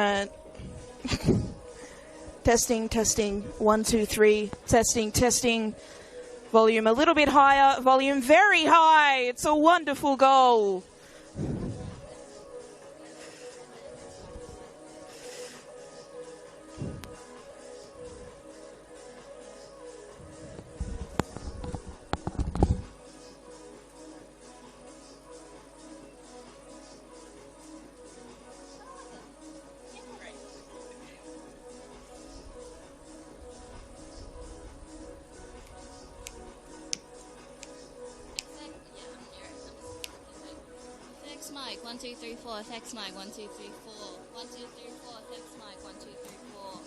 right. Testing, testing. 1, 2, 3. Testing, testing. Volume a little bit higher. Volume very high. It's a wonderful goal. Mic 1 2 3 4 effects mic 1 2 3 4 1 2 3 4 effects mic 1 2 3 4.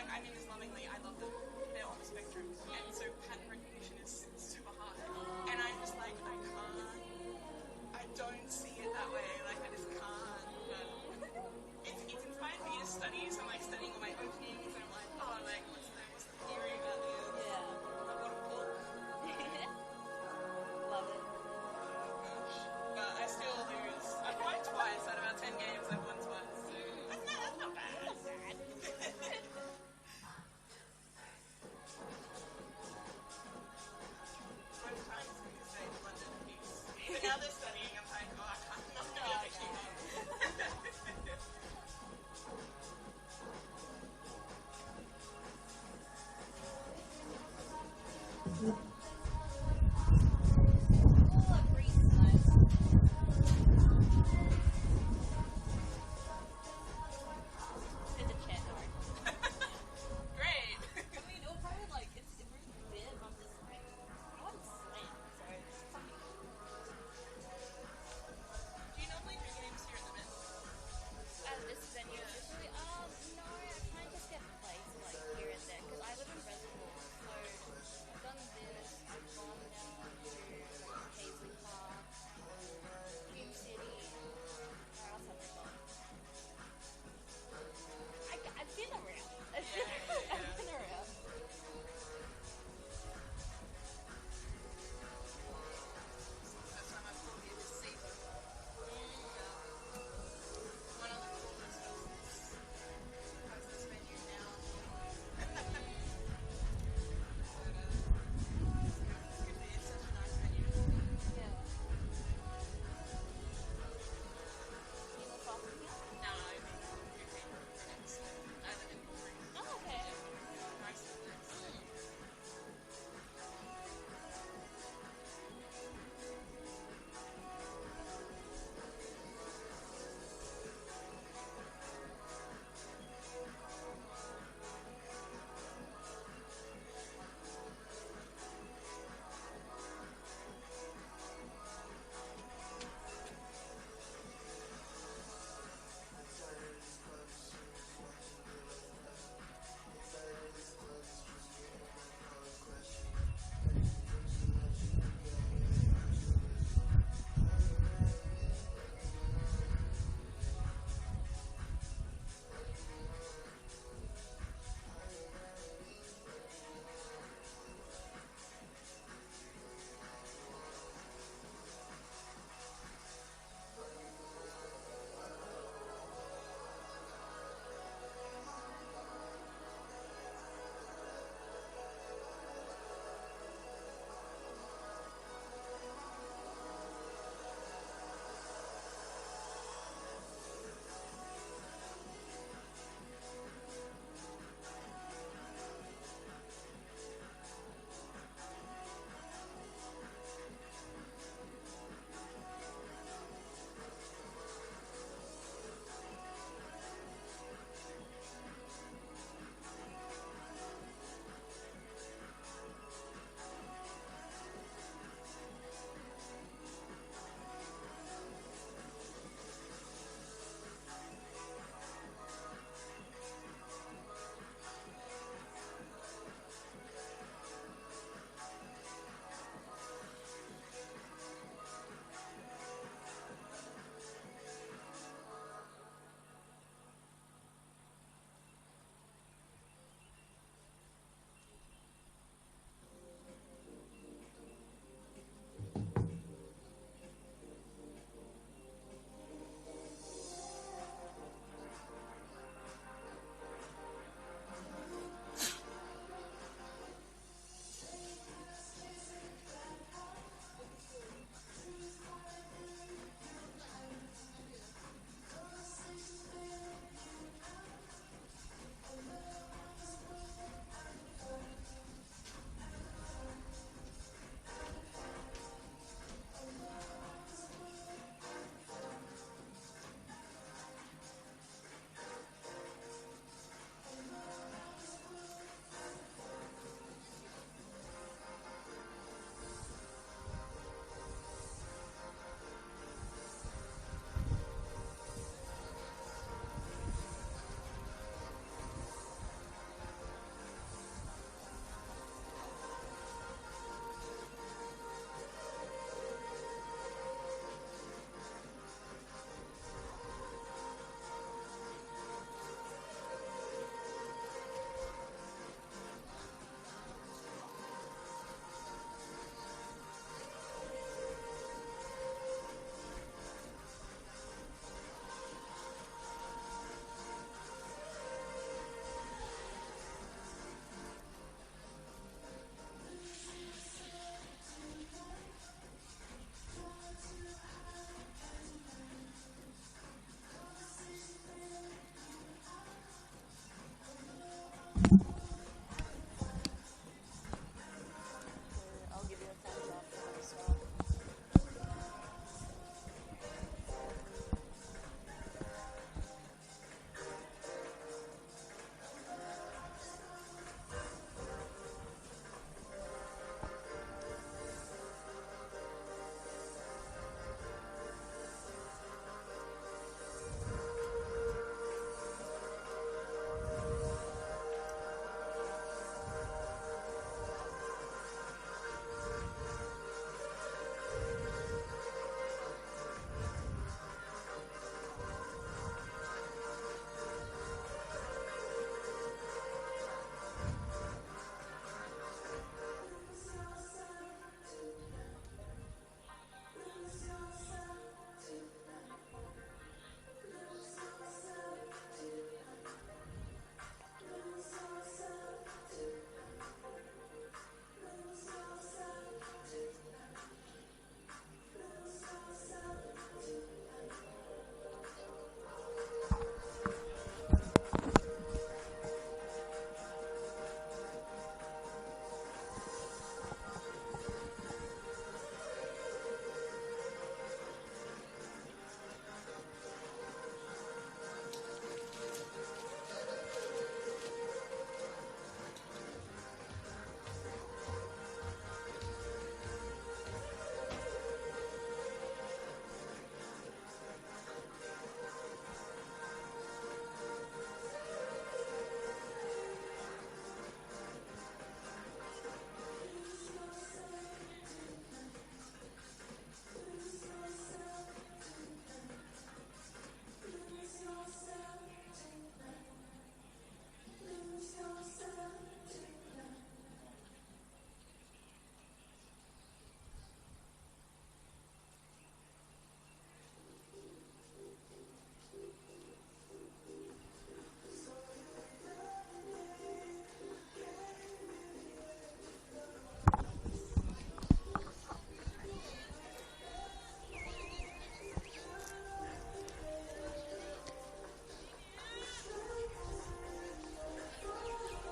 I mean this lovingly, I love them. They're on the spectrum. And so pattern recognition is super hard. And I'm just like, I don't see it that way. Like, I just can't. But it's inspired me to study, so I'm like studying all my openings, and I'm like, oh, like, what's the theory about this? Yeah. I've got a book. Love it. Oh gosh. But I still lose. I've won twice out of about 10 games, I've won twice. So that's not bad. That's not bad. Now they're studying, I'm like, oh, I'm not going to be able to keep up. Oh, a breeze is nice. It's a chat door. Great. I mean, it would probably like, it's really big. I'm just like, I want to slam, so it's fucking. Do you normally do games here at the Mint? At this venue, usually, no, I kind of just get plays like here and there, because I live in Reservoir, so I've done this,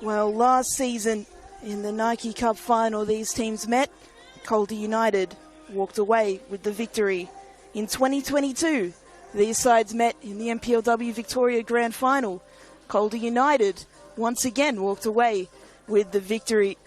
Well, last season in the Nike Cup final, these teams met. Calder United walked away with the victory. In 2022, these sides met in the NPLW Victoria Grand Final. Calder United once again walked away with the victory.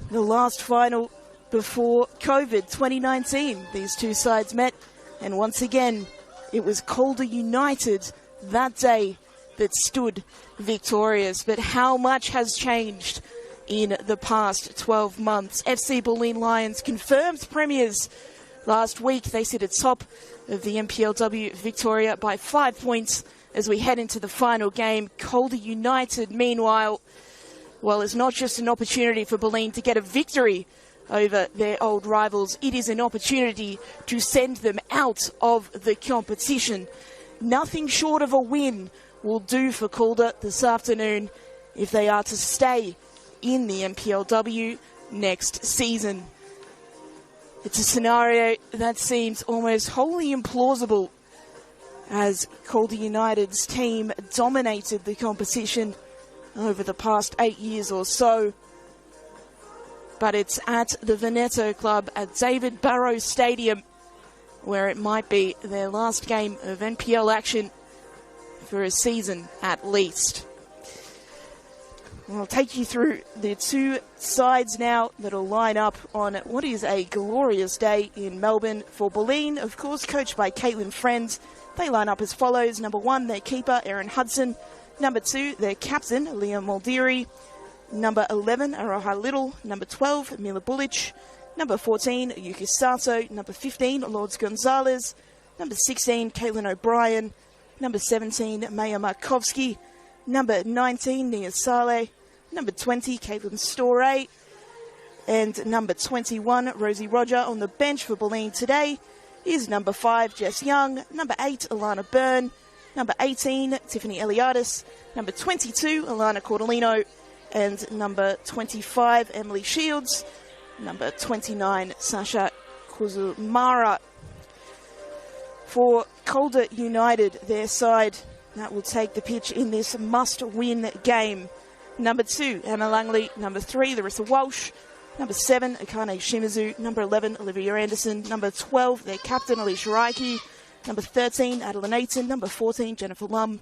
The last final before COVID, 2019, these two sides met, and once again, it was Calder United that day that stood victorious. But how much has changed in the past 12 months? FC Bulleen Lions confirmed premiers last week. They sit at top of the NPLW Victoria by 5 points as we head into the final game. Calder United, meanwhile, well, it's not just an opportunity for Bulleen to get a victory over their old rivals. It is an opportunity to send them out of the competition. Nothing short of a win will do for Calder this afternoon if they are to stay in the NPLW next season. It's a scenario that seems almost wholly implausible, as Calder United's team dominated the competition over the past 8 years or so. But it's at the Veneto Club at David Barrow Stadium where it might be their last game of NPL action for a season at least. I'll take you through the two sides now that'll line up on what is a glorious day in Melbourne for Bulleen, of course, coached by Caitlin Friend. They line up as follows. Number 1, their keeper, Erin Hudson. Number 2, their captain, Liam Muldeary. Number 11, Aroha Little. Number 12, Mila Bulich. Number 14, Yuki Sato. Number 15, Lords Gonzalez. Number 16, Caitlin O'Brien. Number 17, Maya Markovsky. Number 19, Nia Saleh. Number 20, Caitlin Storey. And number 21, Rosie Roger. On the bench for Bulleen today is number 5, Jess Young. Number 8, Alana Byrne. Number 18, Tiffany Eliadis. Number 22, Alana Cordolino. And number 25, Emily Shields. Number 29, Sasha Kuzumara. For Calder United, their side that will take the pitch in this must-win game. Number 2, Emma Langley. Number 3, Larissa Walsh. Number 7, Akane Shimizu. Number 11, Olivia Anderson. Number 12, their captain, Alicia Reiki. Number 13, Adeline Aiton. Number 14, Jennifer Lum.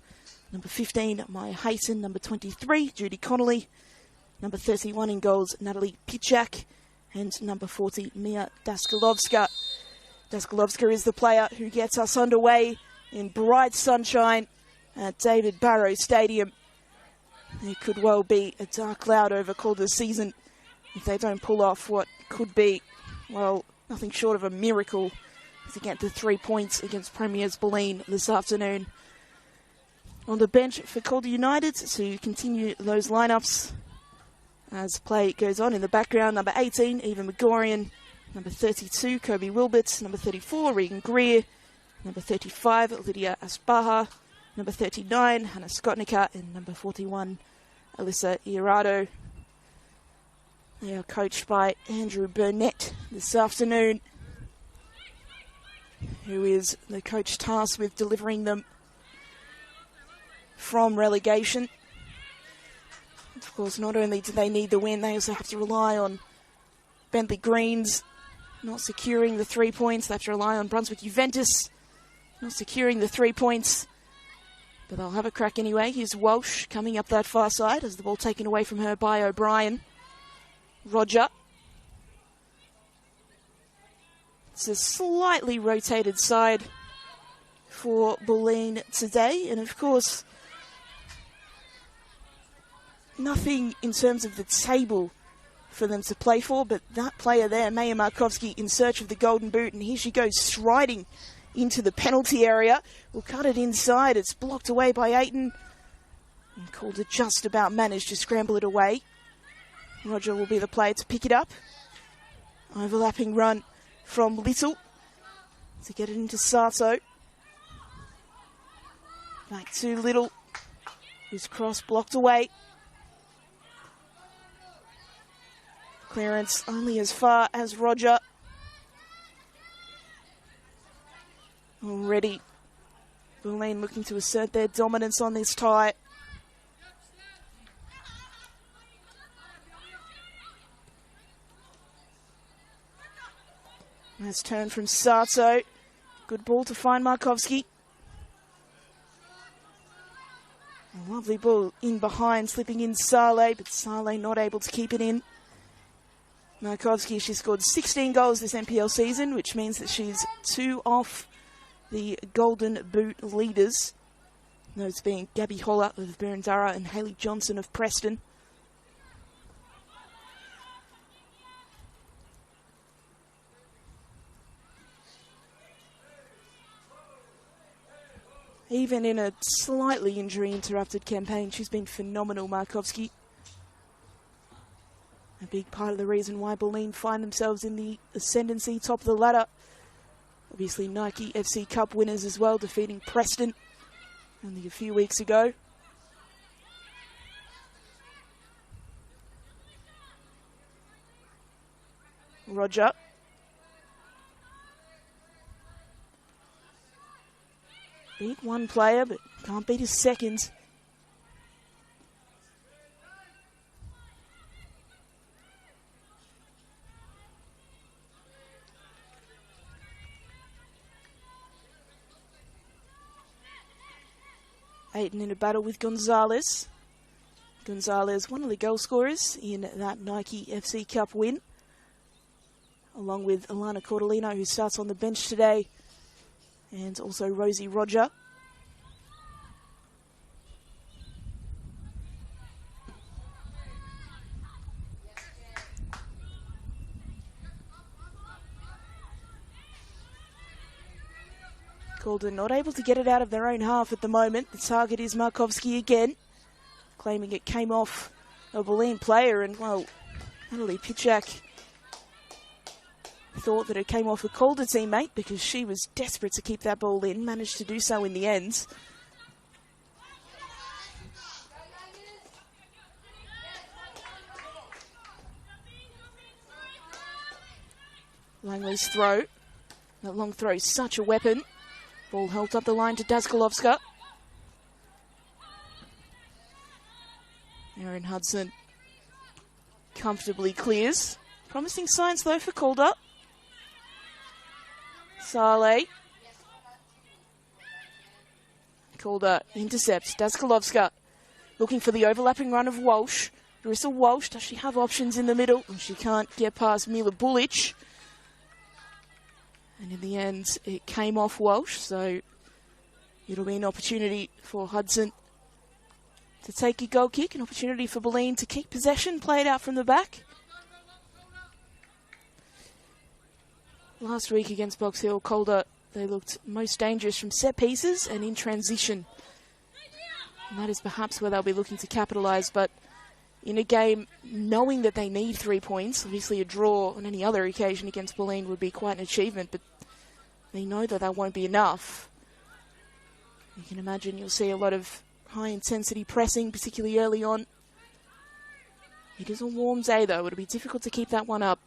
Number 15, Maya Hayton. Number 23, Judy Connolly. Number 31 in goals, Natalie Pichak. And number 40, Mia Daskalovska. Daskalovska is the player who gets us underway in bright sunshine at David Barrow Stadium. There could well be a dark cloud over Calder's season if they don't pull off what could be, well, nothing short of a miracle to get the 3 points against Premiers Bulleen this afternoon. On the bench for Calder United to continue those lineups as play goes on in the background. Number 18, Eva McGorian. Number 32, Kobe Wilbert. Number 34, Regan Greer. Number 35, Lydia Aspaha. Number 39, Hannah Skotnica. And number 41, Alyssa Iarado. They are coached by Andrew Burnett this afternoon, who is the coach tasked with delivering them from relegation. Of course, not only do they need the win, they also have to rely on Bentley Greens not securing the 3 points. They have to rely on Brunswick Juventus not securing the 3 points. But they'll have a crack anyway. Here's Walsh coming up that far side as the ball taken away from her by O'Brien. Roger. It's a slightly rotated side for Bulleen today. And of course, nothing in terms of the table for them to play for, but that player there, Maya Markovsky, in search of the golden boot, and here she goes striding into the penalty area. Will cut it inside. It's blocked away by Aiton. And Calder just about managed to scramble it away. Roger will be the player to pick it up. Overlapping run from Little to get it into Sato. Back to Little, whose cross blocked away. Clearance only as far as Roger. Already, Bulleen looking to assert their dominance on this tie. Nice turn from Sato. Good ball to find Markovski. A lovely ball in behind, slipping in Saleh, but Saleh not able to keep it in. Markovski, she scored 16 goals this NPL season, which means that she's 2 off the Golden Boot leaders. Those being Gabby Holler of Berendara and Hayley Johnson of Preston. Even in a slightly injury-interrupted campaign, she's been phenomenal, Markovski. A big part of the reason why Bulleen find themselves in the ascendancy, top of the ladder. Obviously Nike FC Cup winners as well, defeating Preston only a few weeks ago. Roger. Beat one player, but can't beat his second. Aiton in a battle with Gonzalez. Gonzalez, one of the goal scorers in that Nike FC Cup win, along with Alana Cordolino, who starts on the bench today, and also Rosie Roger. Calder not able to get it out of their own half at the moment. The target is Markovski again, claiming it came off a Bulleen player, and well, Natalie Pitchak thought that it came off a Calder teammate because she was desperate to keep that ball in, managed to do so in the end. Langley's throw. That long throw is such a weapon. Ball helped up the line to Daskalovska. Erin Hudson comfortably clears. Promising signs though for Calder. Saleh. Calder intercepts. Daskalovska looking for the overlapping run of Walsh. Larissa Walsh, does she have options in the middle? Well, she can't get past Mila Bulic. And in the end, it came off Walsh, so it'll be an opportunity for Hudson to take a goal kick, an opportunity for Bulleen to keep possession, play it out from the back. Last week against Box Hill, Calder, they looked most dangerous from set pieces and in transition. And that is perhaps where they'll be looking to capitalise, but in a game, knowing that they need 3 points, obviously a draw on any other occasion against Bulleen would be quite an achievement, but they know that that won't be enough. You can imagine you'll see a lot of high-intensity pressing, particularly early on. It is a warm day, though. It'll be difficult to keep that one up.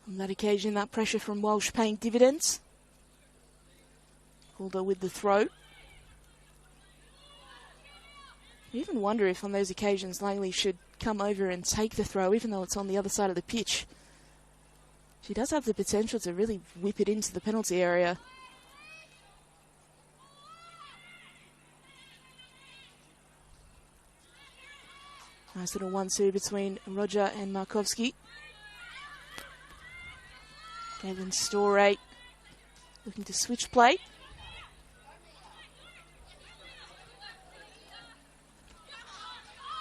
On that occasion, that pressure from Walsh paying dividends. Calder with the throw. You even wonder if on those occasions Langley should come over and take the throw, even though it's on the other side of the pitch. She does have the potential to really whip it into the penalty area. Nice little 1-2 between Roger and Markovski. Gavin Storey looking to switch play.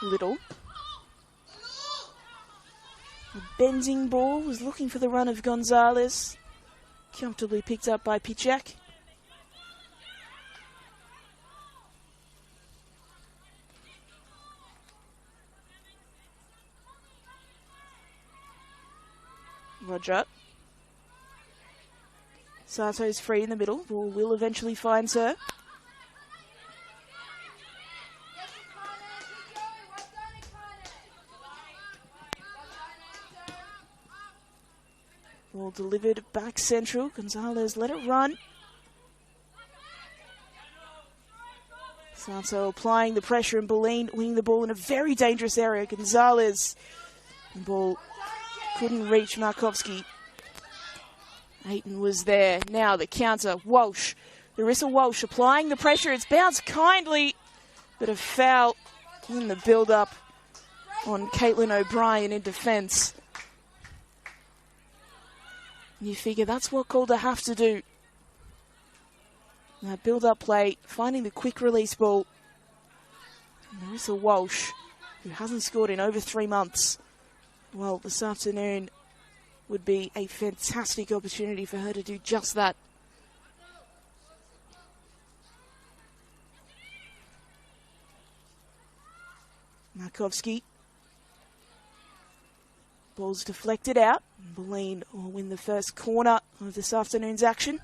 Little. A bending ball was looking for the run of Gonzalez. Comfortably picked up by Pitchak. Roger. Sato's free in the middle. Ball will eventually find her. Ball delivered back central. Gonzalez let it run. Santo applying the pressure, and Bulleen winning the ball in a very dangerous area. Gonzalez, the ball couldn't reach Markovski. Ayton was there. Now the counter, Walsh. Larissa Walsh applying the pressure. It's bounced kindly, but a foul in the build-up on Caitlin O'Brien in defence. You figure that's what Calder have to do. That build-up play, finding the quick release ball. And Larissa Walsh, who hasn't scored in over 3 months. Well, this afternoon would be a fantastic opportunity for her to do just that. Markovski. Ball's deflected out. Bulleen will win the first corner of this afternoon's action.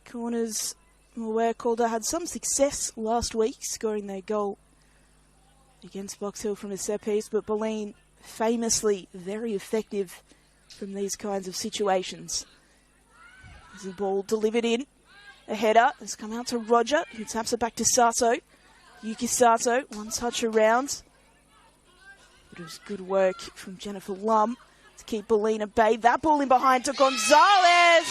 Corners where Calder had some success last week, scoring their goal against Box Hill from a set piece, but Bulleen famously very effective from these kinds of situations. There's the ball delivered in. A header has come out to Roger, who taps it back to Sato. Yuki Sato, one touch around. But it was good work from Jennifer Lum to keep Bulleen at bay. That ball in behind to Gonzalez.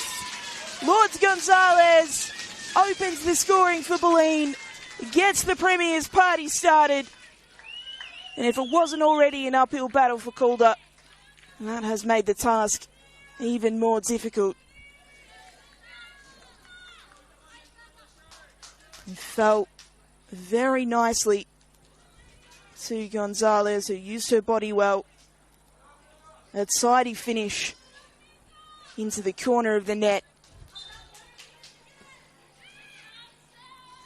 Lourdes Gonzalez opens the scoring for Bulleen, gets the Premier's party started. And if it wasn't already an uphill battle for Calder, that has made the task even more difficult. It fell very nicely to Gonzalez, who used her body well. That sidey finish into the corner of the net.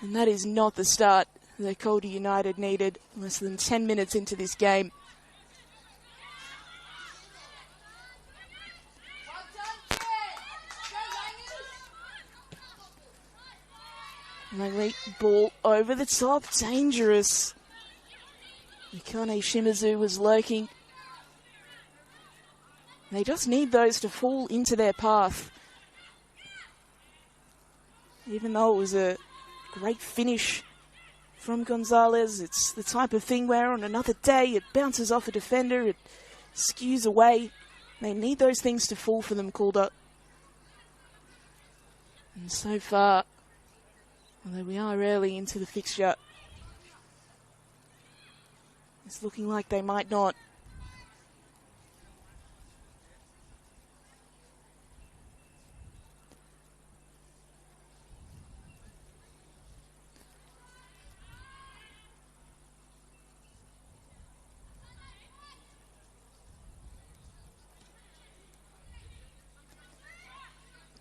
And that is not the start that Calder United needed less than 10 minutes into this game. Langley, ball over the top, dangerous. Mikane Shimizu was lurking. They just need those to fall into their path. Even though it was a great finish from Gonzalez, it's the type of thing where on another day it bounces off a defender, it skews away. They need those things to fall for them, Calder. And so far, although we are early into the fixture, it's looking like they might not.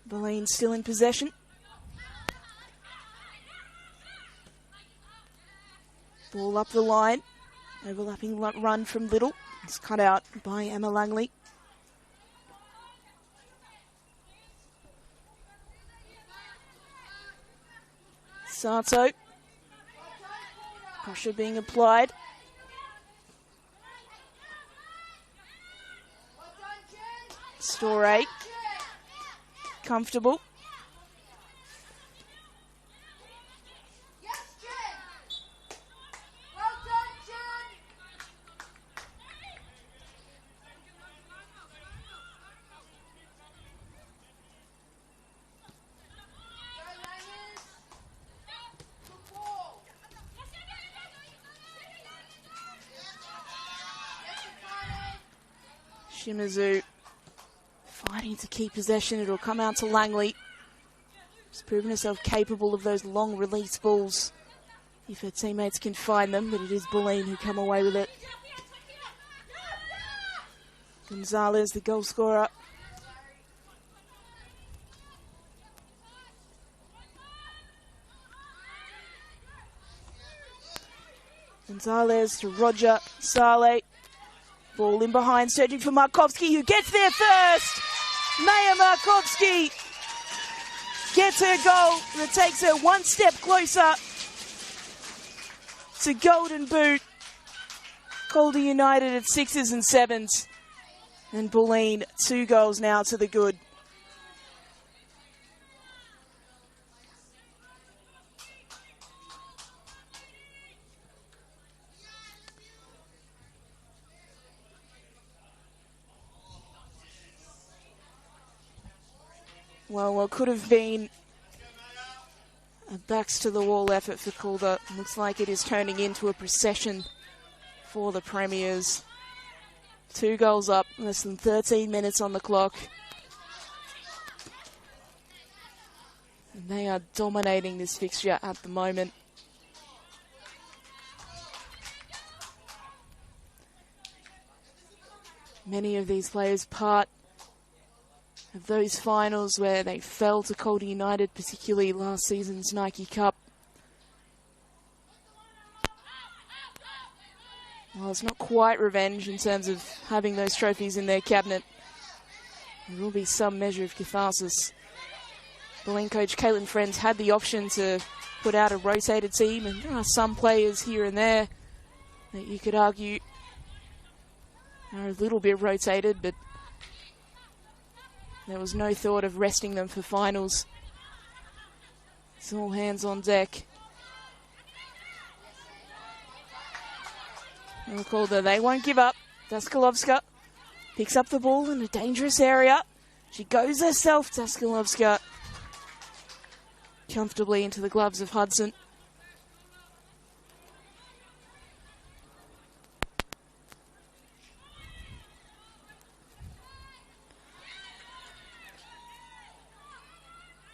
Bulleen still in possession. Ball up the line. Overlapping run from Little. It's cut out by Emma Langley. Sato. Pressure being applied. Storey. Comfortable. Shimizu fighting to keep possession. It'll come out to Langley. She's proven herself capable of those long release balls if her teammates can find them, but it is Bulleen who come away with it. Gonzalez, the goal scorer. Gonzalez to Roger Saleh. Ball in behind, searching for Markovski, who gets there first. Maya Markovski gets gets her goal that takes her one step closer to Golden Boot. Calder United at 6s and 7s. And Bulleen 2 goals now to the good. Well, what could have been a backs-to-the-wall effort for Calder looks like it is turning into a procession for the Premiers. 2 goals up, less than 13 minutes on the clock. And they are dominating this fixture at the moment. Many of these players part of those finals where they fell to Calder United, particularly last season's Nike Cup. Well, it's not quite revenge in terms of having those trophies in their cabinet. There will be some measure of catharsis. Bulleen coach Caitlin Friends had the option to put out a rotated team, and there are some players here and there that you could argue are a little bit rotated, but there was no thought of resting them for finals. It's all hands on deck. And Calder, they won't give up. Daskalovska picks up the ball in a dangerous area. She goes herself, Daskalovska, comfortably into the gloves of Hudson.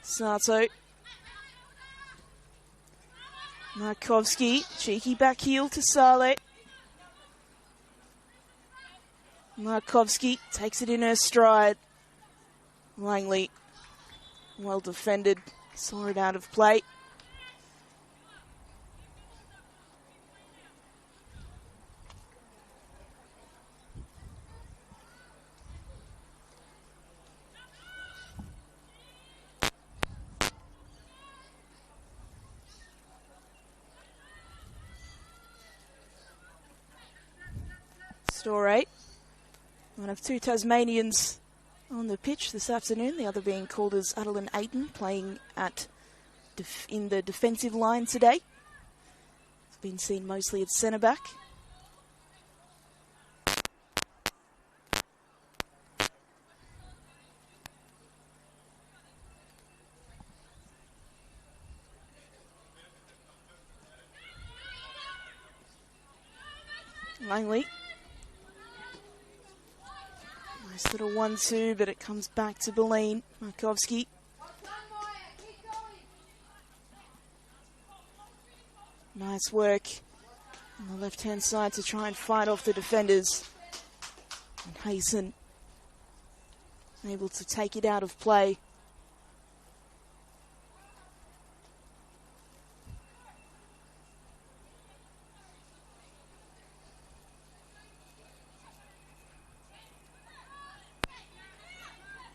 Sato. Markovski, cheeky back heel to Saleh. Markovski takes it in her stride. Langley, well defended, saw it out of play. Storey, one of 2 Tasmanians on the pitch this afternoon, the other being Calder's Adeline Ayton, playing at in the defensive line today. It's been seen mostly at centre back. Langley. Nice little 1-2, but it comes back to Bulleen. Markovski. Nice work on the left-hand side to try and fight off the defenders. And Hazen able to take it out of play.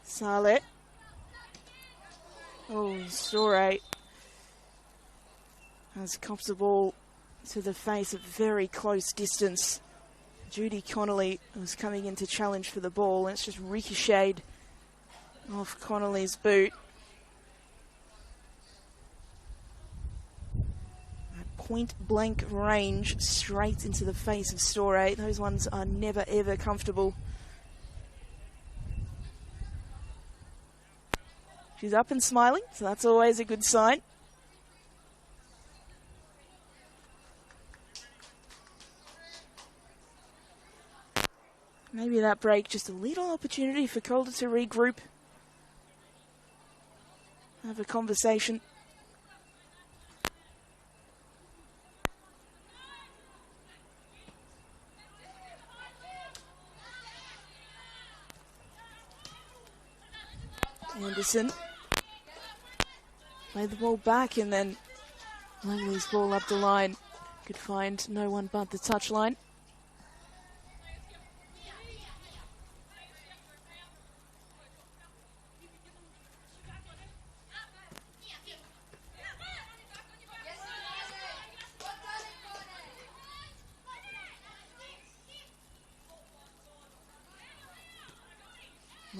Saleh. Oh, Storey has copped the ball to the face at very close distance. Judy Connolly was coming in to challenge for the ball, and it's just ricocheted off Connolly's boot. At point blank range, straight into the face of Storey. Those ones are never ever comfortable. She's up and smiling, so that's always a good sign. Maybe that break, just a little opportunity for Calder to regroup. Have a conversation. Anderson. Played the ball back, and then Langley's ball up the line. Could find no one but the touchline.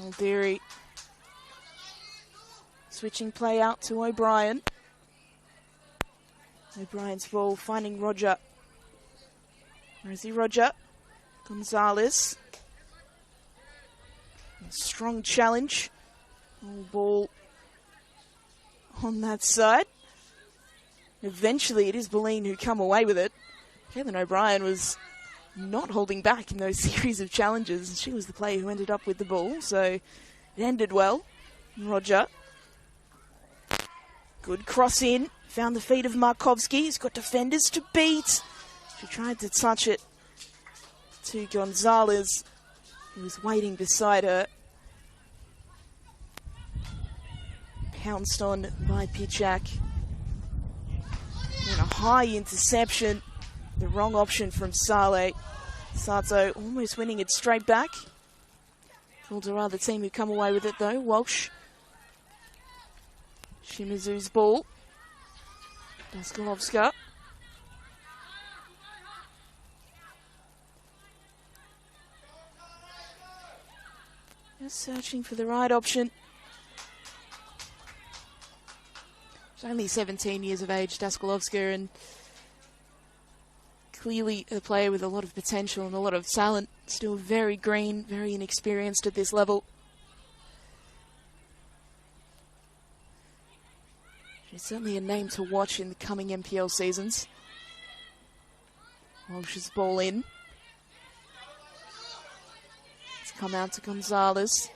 Muldeary. Switching play out to O'Brien. O'Brien's ball finding Roger. Where is he, Roger? Gonzalez. Strong challenge. Ball on that side. Eventually it is Bulleen who come away with it. Caitlin O'Brien was not holding back in those series of challenges. She was the player who ended up with the ball, so it ended well. Roger. Good cross in. Found the feet of Markovski. He's got defenders to beat. She tried to touch it to Gonzalez, who was waiting beside her. Pounced on by Pichak. And a high interception. The wrong option from Saleh. Sato almost winning it straight back. Calder, the team who come away with it though. Walsh. Shimizu's ball. Daskalovska. Just searching for the right option. She's only 17 years of age, Daskalovska, and clearly a player with a lot of potential and a lot of talent. Still very green, very inexperienced at this level. She's certainly a name to watch in the coming NPL seasons. Walsh's ball in. It's come out to Gonzalez.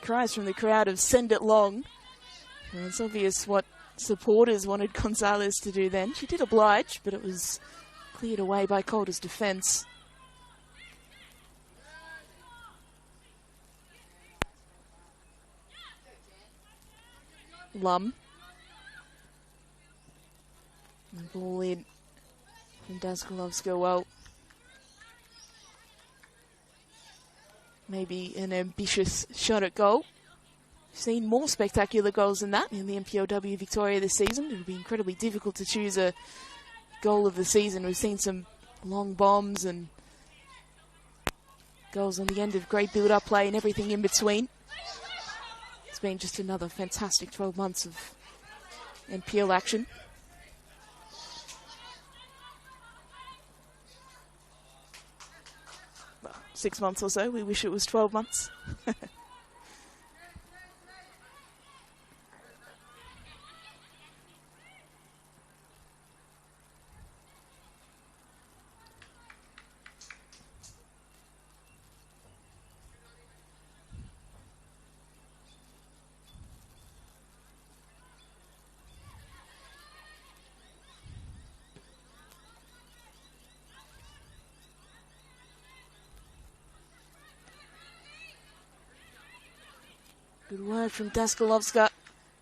Cries from the crowd of "send it long." And it's obvious what supporters wanted Gonzalez to do then. She did oblige, but it was cleared away by Calder's defence. Lum. And ball in from Daskalovska. Well, maybe an ambitious shot at goal. We've seen more spectacular goals than that in the NPLW Victoria this season. It would be incredibly difficult to choose a goal of the season. We've seen some long bombs and goals on the end of great build-up play and everything in between. It's been just another fantastic 12 months of NPL action. Well, 6 months or so. We wish it was 12 months. Good word from Daskalovska.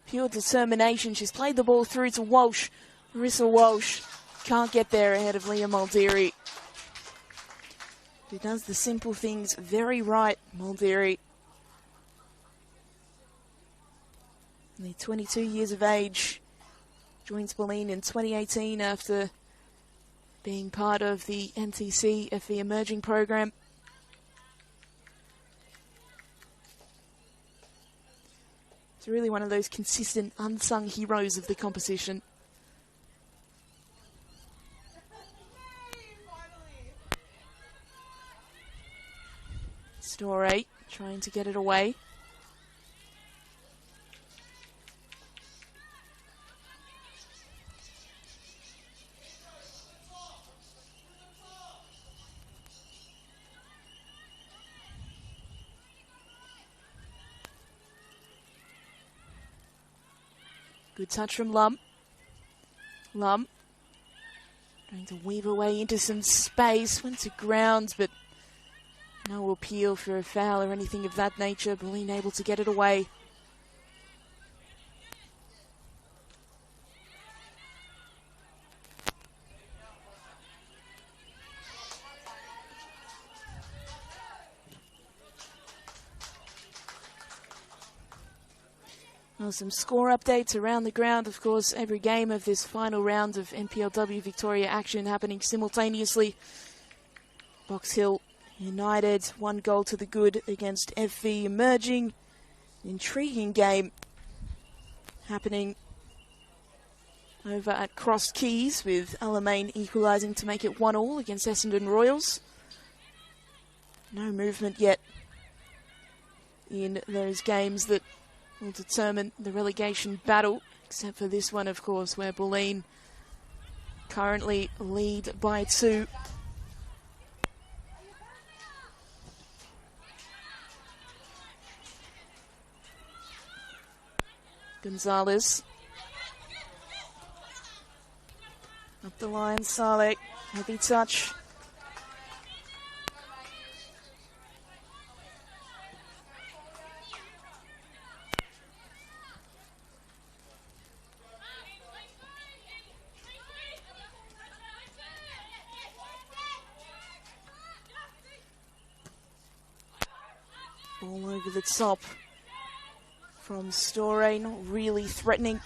Pure determination. She's played the ball through to Walsh. Marissa Walsh can't get there ahead of Leah Muldeary. Who does the simple things very right, Muldeary. Only 22 years of age. Joins Bulleen in 2018 after being part of the NTC FE Emerging program. It's really one of those consistent, unsung heroes of the competition. Store trying to get it away. Good touch from Lum. Lum trying to weave her way into some space. Went to ground, but no appeal for a foul or anything of that nature. Bulleen able to get it away. Well, some score updates around the ground. Of course, every game of this final round of NPLW Victoria action happening simultaneously. Box Hill United, 1 goal to the good against FV Emerging. Intriguing game happening over at Cross Keys, with Alamein equalising to make it 1-1 against Essendon Royals. No movement yet in those games that will determine the relegation battle, except for this one, of course, where Bulleen currently lead by 2. Gonzalez. Up the line, Saleh. Heavy touch. Ball over the top from Storey, not really threatening.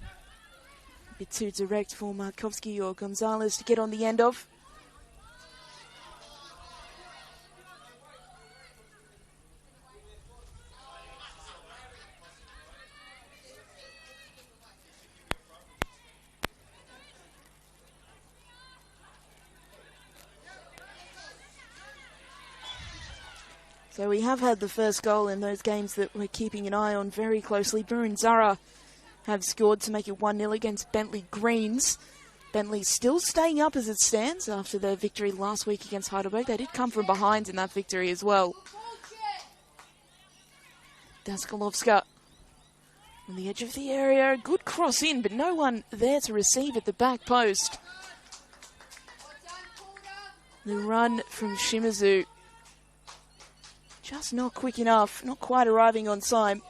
A bit too direct for Markovsky or Gonzalez to get on the end of. So we have had the first goal in those games that we're keeping an eye on very closely. Burun Zara have scored to make it 1-0 against Bentley Greens. Bentley still staying up as it stands after their victory last week against Heidelberg. They did come from behind in that victory as well. Daskalovska on the edge of the area. Good cross in, but no one there to receive at the back post. The run from Shimizu just not quick enough, not quite arriving on time.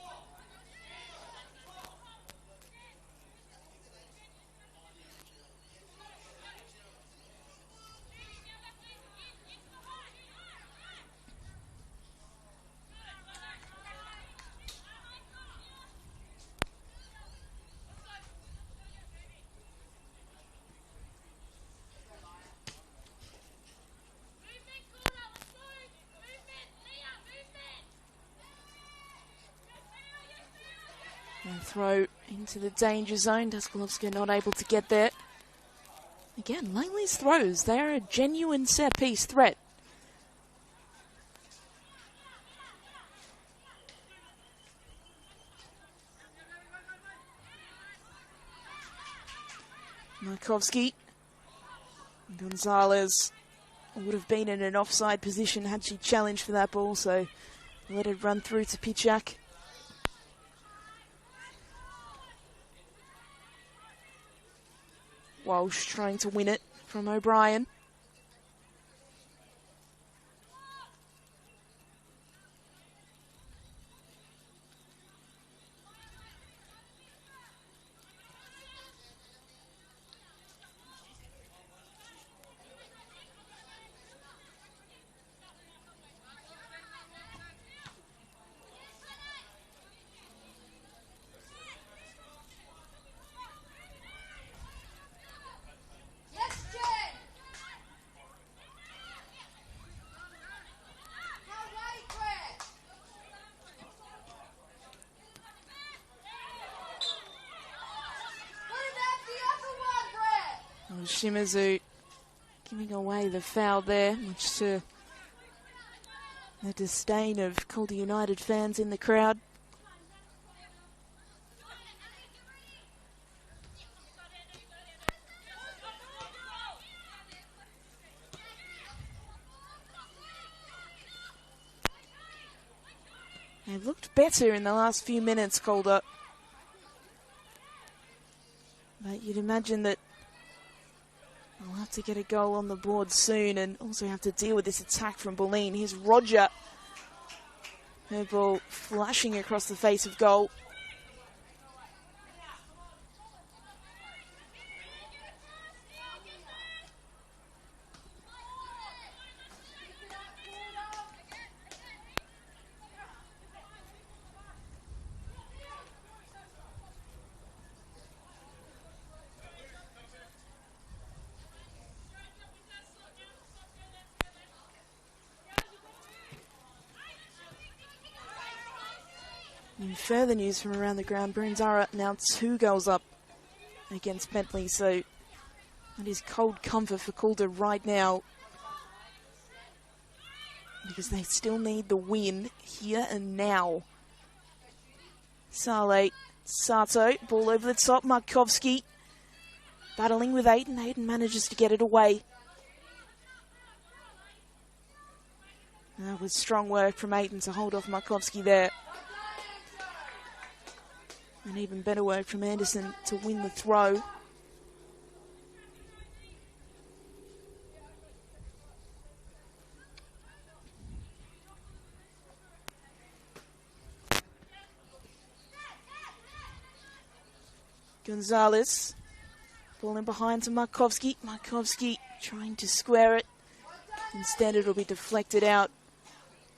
And throw into the danger zone. Daskalovska not able to get there. Again, Langley's throws, they're a genuine set-piece threat. Markovsky. Gonzalez would have been in an offside position had she challenged for that ball, so let it run through to Pichak. Walsh trying to win it from O'Brien. Shimizu giving away the foul there, much to the disdain of Calder United fans in the crowd. They've looked better in the last few minutes, Calder. But you'd imagine that they'll have to get a goal on the board soon and also have to deal with this attack from Bulleen. Here's Roger. Her ball flashing across the face of goal. In further news from around the ground, Brunzara now 2 goals up against Bentley, so that is cold comfort for Calder right now, because they still need the win here and now. Saleh, Sato, ball over the top, Markovski battling with Aiden. Aiden manages to get it away. That was strong work from Aiden to hold off Markovski there. And even better work from Anderson to win the throw. Gonzalez, ball in behind to Markovski. Markovski trying to square it. Instead, it'll be deflected out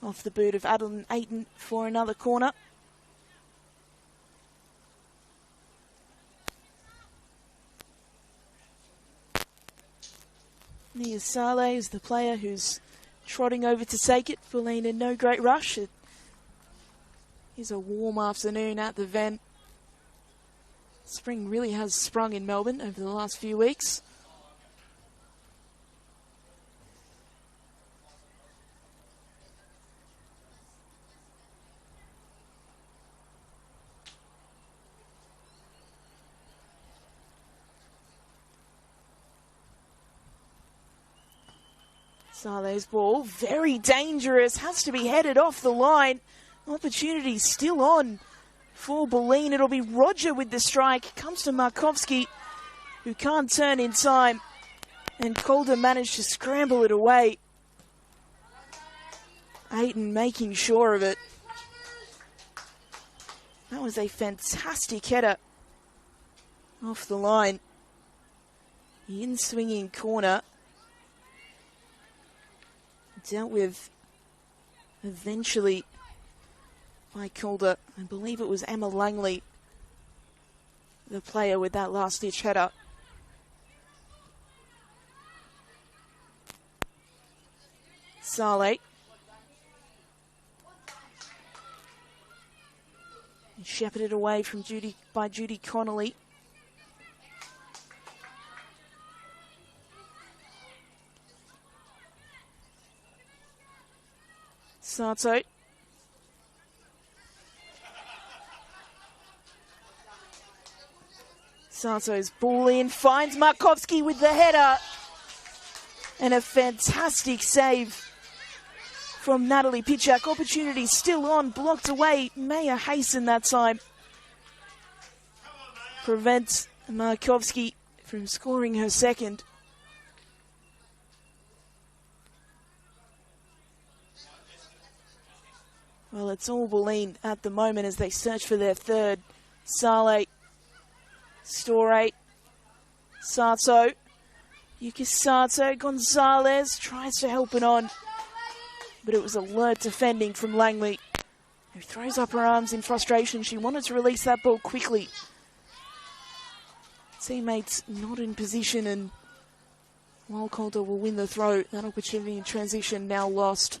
off the boot of Adeline Ayton for another corner. Nia Saleh is the player who's trotting over to take it. Bulleen in no great rush. It is a warm afternoon at the Ven. Spring really has sprung in Melbourne over the last few weeks. Saleh's ball, very dangerous, has to be headed off the line. Opportunity still on for Bulleen. It'll be Roger with the strike. Comes to Markovski, who can't turn in time. And Calder managed to scramble it away. Ayton making sure of it. That was a fantastic header off the line. The in-swinging corner. Dealt with eventually by Calder. I believe it was Emma Langley, the player with that last-ditch header. Saleh. Shepherded away from Judy Connolly. Sato. Sato's ball in, finds Markovski with the header. And a fantastic save from Natalie Pitchak. Opportunity still on, blocked away. Maya Hasten that time prevents Markovski from scoring her second. Well, it's all Bulleen at the moment as they search for their third. Saleh, Storey, Sato, Yuki Sato, Gonzalez tries to help it on, but it was alert defending from Langley, who throws up her arms in frustration. She wanted to release that ball quickly. Teammates not in position, and while Calder will win the throw, that opportunity in transition now lost.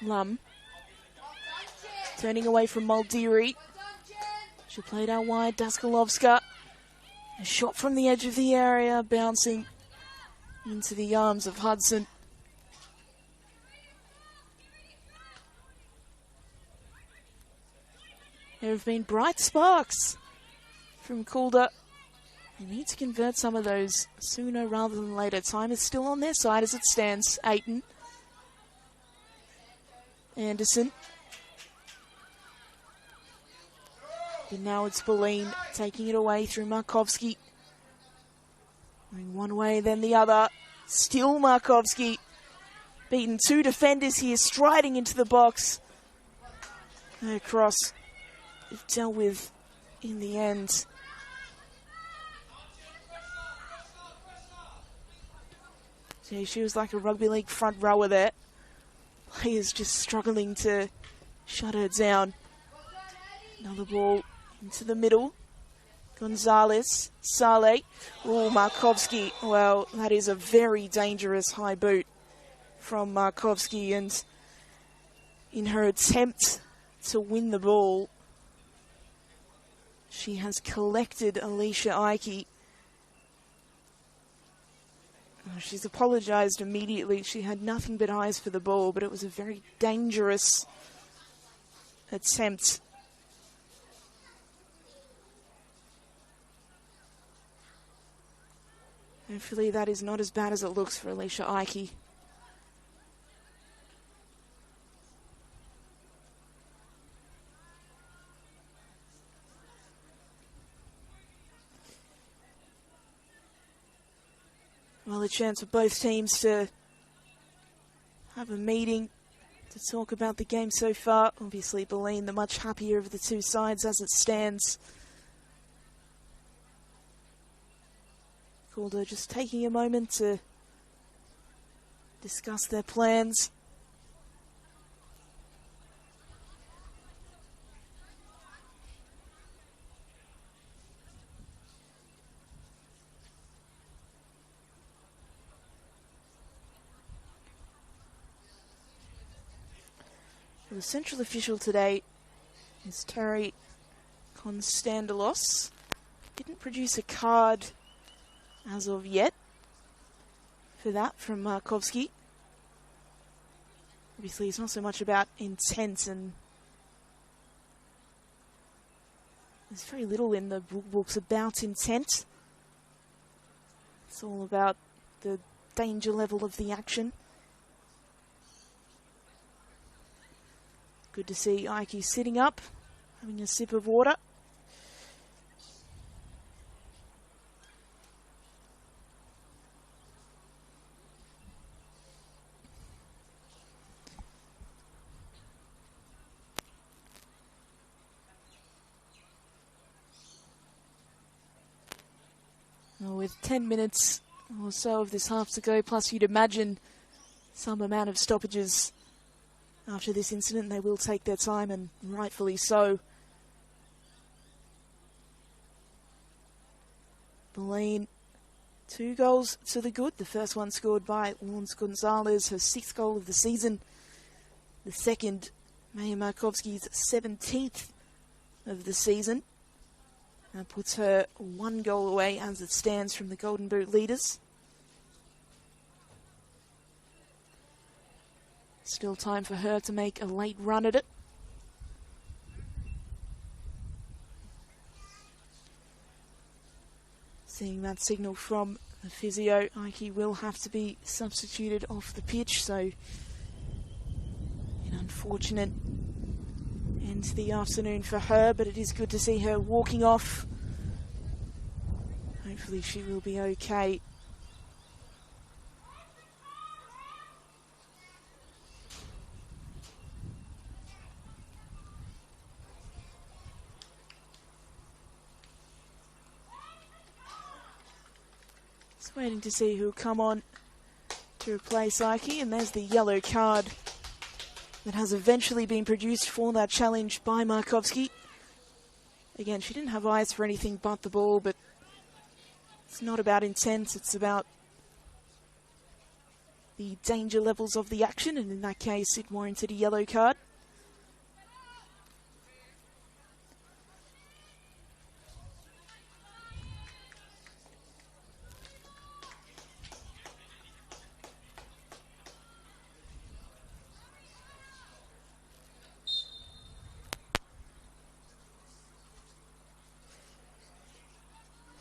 Lum turning away from Muldiri. She played out wide. Daskalovska. A shot from the edge of the area, bouncing into the arms of Hudson. There have been bright sparks from Calder. They need to convert some of those sooner rather than later. Time is still on their side as it stands. Ayton. Anderson. And now it's Bulleen taking it away through Markovski. Going one way, then the other. Still Markovski. Beaten 2 defenders here, striding into the box. Her cross dealt with in the end. So she was like a rugby league front rower there. Players just struggling to shut her down. Another ball into the middle. Gonzalez, Saleh, Markovski. Well, that is a very dangerous high boot from Markovski, and in her attempt to win the ball, she has collected Alicia Ike. She's apologised immediately. She had nothing but eyes for the ball, but it was a very dangerous attempt. Hopefully that is not as bad as it looks for Alicia Ike. Well, a chance for both teams to have a meeting to talk about the game so far. Obviously, Bulleen, the much happier of the two sides as it stands. Calder just taking a moment to discuss their plans. The central official today is Terry Constandalos. Didn't produce a card as of yet for that from Markovski. Obviously, it's not so much about intent, and there's very little in the books about intent. It's all about the danger level of the action. Good to see Ike sitting up, having a sip of water. Well, with 10 minutes or so of this half to go, plus you'd imagine some amount of stoppages after this incident, they will take their time, and rightfully so. Bulleen, 2 goals to the good. The first one scored by Lawrence Gonzalez, her 6th goal of the season. The second, Maya Markovski's 17th of the season. That puts her 1 goal away as it stands from the Golden Boot leaders. Still time for her to make a late run at it. Seeing that signal from the physio, Ike will have to be substituted off the pitch, so an unfortunate end to the afternoon for her, but it is good to see her walking off. Hopefully she will be okay. Just waiting to see who'll come on to replace Ike, and there's the yellow card that has eventually been produced for that challenge by Markovski. Again, she didn't have eyes for anything but the ball, but it's not about intent, it's about the danger levels of the action, and in that case it warranted a yellow card.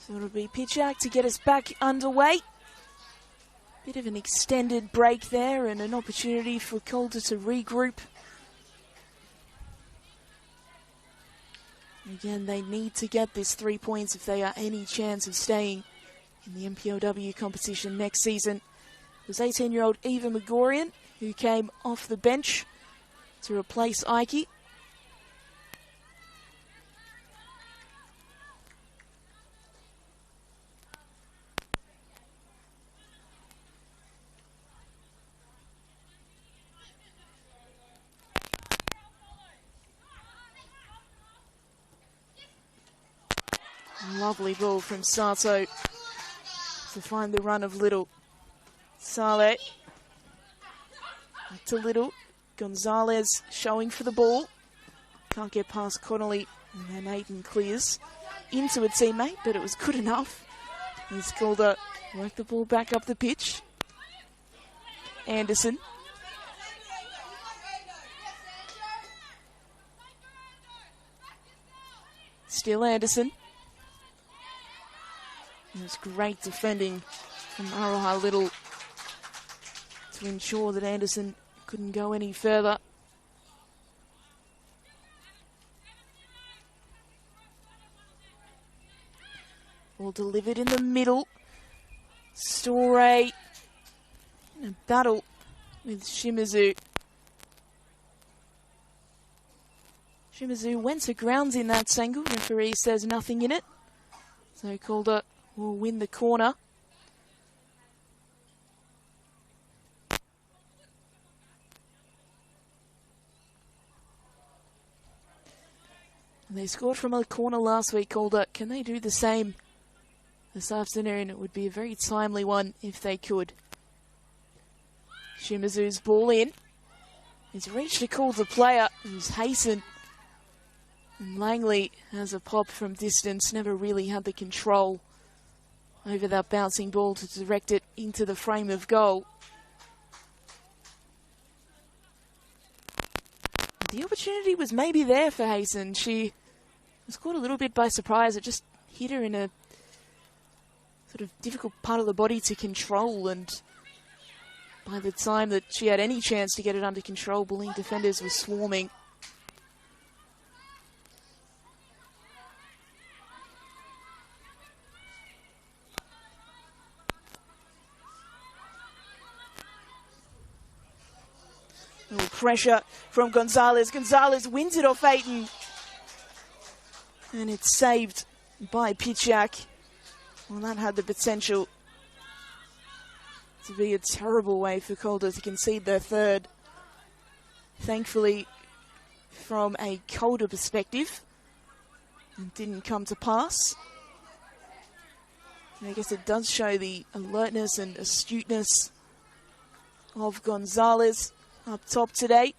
So it'll be pitch out to get us back underway. Bit of an extended break there and an opportunity for Calder to regroup. Again, they need to get this 3 points if they are any chance of staying in the NPLW competition next season. It was 18-year-old Eva Megorian who came off the bench to replace Ike. Lovely ball from Sato to find the run of Little. Saleh. Back to Little. Gonzalez showing for the ball. Can't get past Connolly. And then Aiton clears into a teammate, but it was good enough. As Calder worked the ball back up the pitch. Anderson. Still Anderson. It was great defending from Aroha Little to ensure that Anderson couldn't go any further. Ball delivered in the middle. Storey in a battle with Shimizu. Shimizu went to grounds in that angle. Referee says nothing in it. So Calder will win the corner. They scored from a corner last week, Calder. Can they do the same this afternoon? It would be a very timely one if they could. Shimizu's ball in. It's reached a Calder player. It was Hayson. And Langley has a pop from distance. Never really had the control over that bouncing ball to direct it into the frame of goal. The opportunity was maybe there for Hayson. She was caught a little bit by surprise. It just hit her in a sort of difficult part of the body to control, and by the time that she had any chance to get it under control, Bulleen defenders were swarming. Little pressure from Gonzalez. Gonzalez wins it off Aiton. And it's saved by Pitchak. Well, that had the potential to be a terrible way for Calder to concede their third. Thankfully, from a Calder perspective, it didn't come to pass. And I guess it does show the alertness and astuteness of Gonzalez up top today.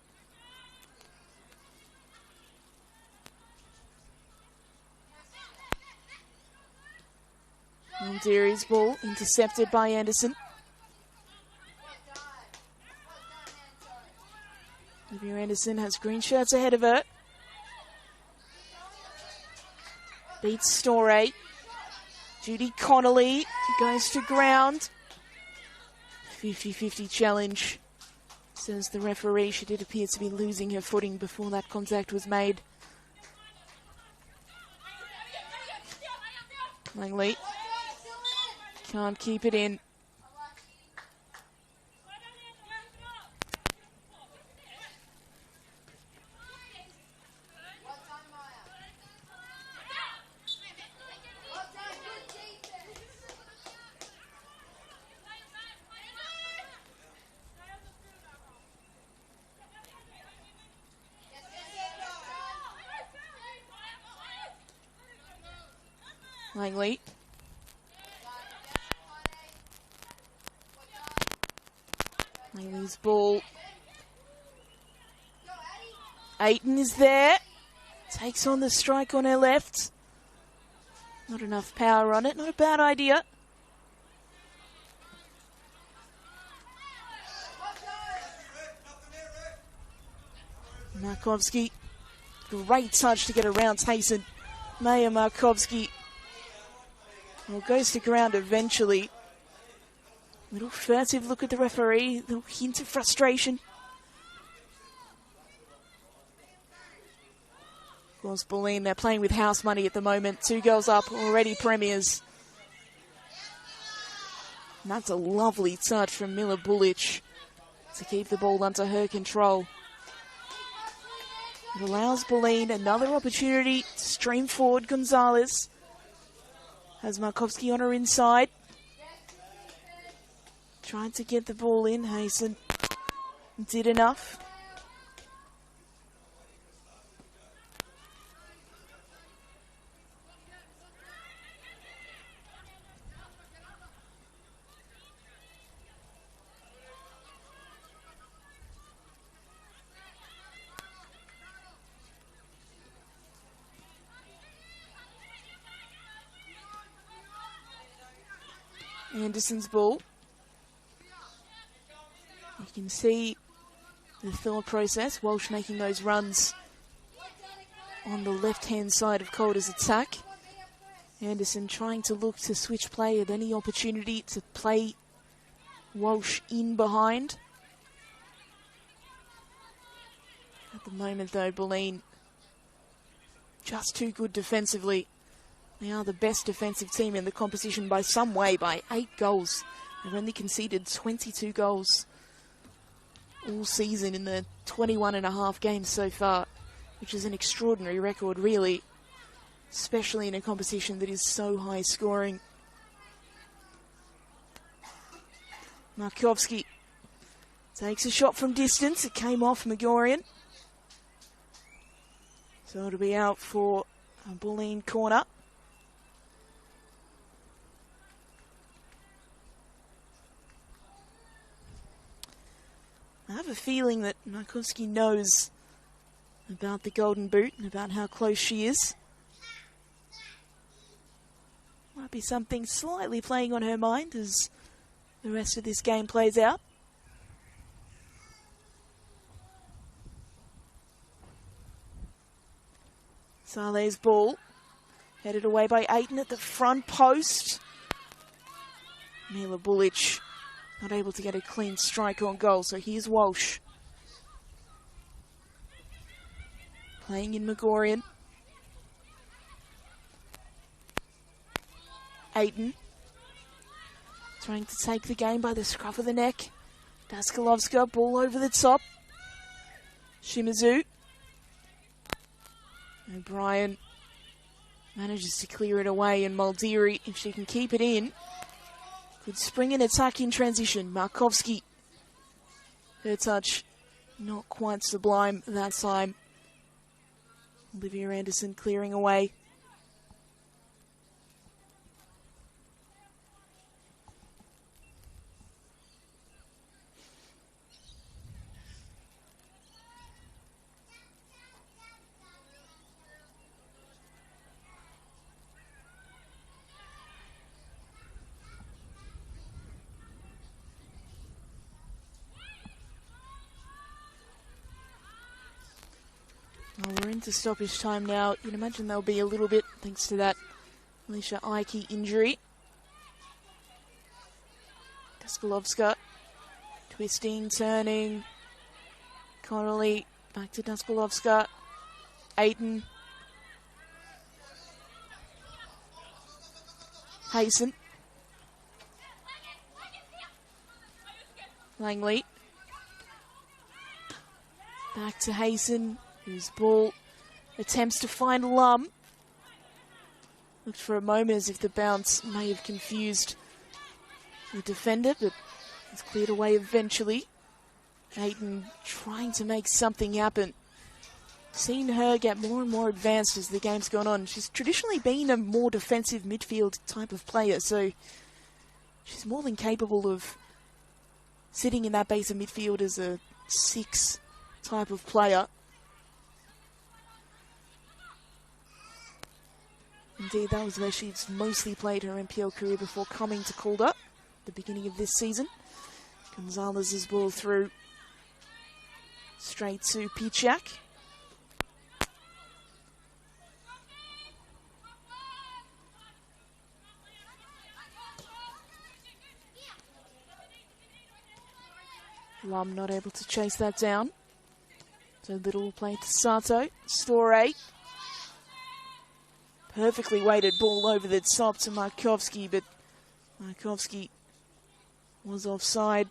Deary's ball intercepted by Anderson. Olivia Anderson has green shirts ahead of her. Beats Storey. Judy Connolly goes to ground. 50-50 challenge, says the referee. She did appear to be losing her footing before that contact was made. Langley can't keep it in. Langley. Langley's ball. Aiton is there. Takes on the strike on her left. Not enough power on it. Not a bad idea. Markovsky. Great touch to get around Tayson. Maya Markovsky. Well, goes to ground eventually. Little furtive look at the referee. Little hint of frustration. Of course, Bulleen, they're playing with house money at the moment. 2 goals up, already premiers. And that's a lovely touch from Mila Bulic to keep the ball under her control. It allows Bulleen another opportunity to stream forward. Gonzalez has Markovsky on her inside. Trying to get the ball in. Hayson did enough. Anderson's ball. You can see the thought process. Walsh making those runs on the left-hand side of Calder's attack. Anderson trying to look to switch play at any opportunity to play Walsh in behind. At the moment, though, Bulleen just too good defensively. They are the best defensive team in the competition by some way, by 8 goals. They've only conceded 22 goals all season in the 21.5 games so far, which is an extraordinary record, really, especially in a competition that is so high scoring. Markovski takes a shot from distance. It came off Megorian. So it'll be out for a Bulleen corner. I have a feeling that Markovski knows about the golden boot and about how close she is. Might be something slightly playing on her mind as the rest of this game plays out. Saleh's ball, headed away by Aiton at the front post. Mila Bulic not able to get a clean strike on goal, so here's Walsh. Playing in Megorian. Aiton trying to take the game by the scruff of the neck. Daskalovska, ball over the top. Shimazu. O'Brien manages to clear it away, and Muldiri, if she can keep it in, could spring an attack in transition. Markovski, her touch not quite sublime that time. Olivia Anderson clearing away. Well, we're into stoppage time now. You'd imagine there'll be a little bit, thanks to that Alicia Ike injury. Daskalovska twisting, turning. Connolly back to Daskalovska. Aiton. Hayson. Langley. Back to Hayson, whose ball attempts to find Lum. Looked for a moment as if the bounce may have confused the defender, but it's cleared away eventually. Aiton trying to make something happen. Seen her get more and more advanced as the game's gone on. She's traditionally been a more defensive midfield type of player, so she's more than capable of sitting in that base of midfield as a 6 type of player. Indeed, that was where she's mostly played her NPL career before coming to Calder at the beginning of this season. Gonzalez's ball through straight to Pichak. Lum not able to chase that down. So Little will play to Sato. Store. Perfectly weighted ball over the top to Markovski, but Markovski was offside.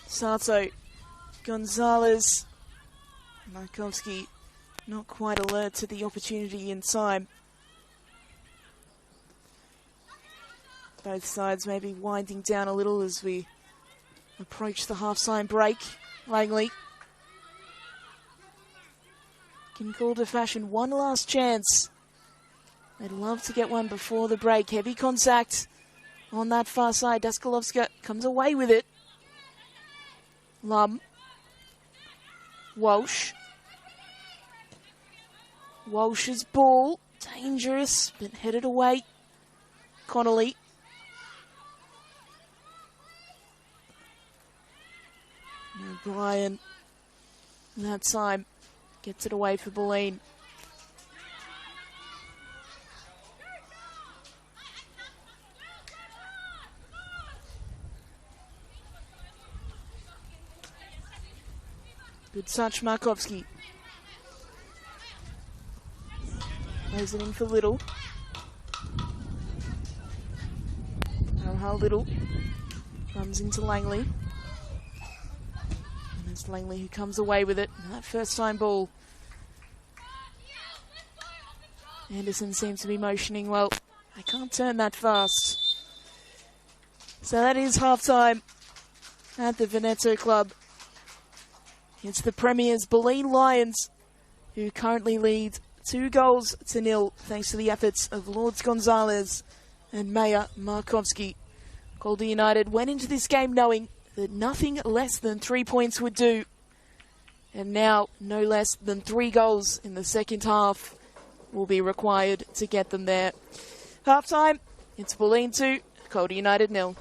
Sato, Gonzalez, Markovski not quite alert to the opportunity in time. Both sides maybe winding down a little as we approach the half-time break. Langley can Calder fashion one last chance. They'd love to get one before the break. Heavy contact on that far side. Daskalovska comes away with it. Lum. Walsh. Walsh's ball. Dangerous, but headed away. Connolly. O'Brien, that time, gets it away for Bulleen. Good touch, Markovsky. Plays it in for Little. How Little runs into Langley. And it's Langley who comes away with it. That first time ball. Anderson seems to be motioning well. I can't turn that fast. So that is half-time at the Veneto Club. It's the Premiers Bulleen Lions who currently lead 2-0 thanks to the efforts of Lourdes Gonzalez and Maya Markovsky. Calder United went into this game knowing that nothing less than 3 points would do. And now no less than 3 goals in the second half will be required to get them there. Half-time, it's Bulleen 2, Calder United 0.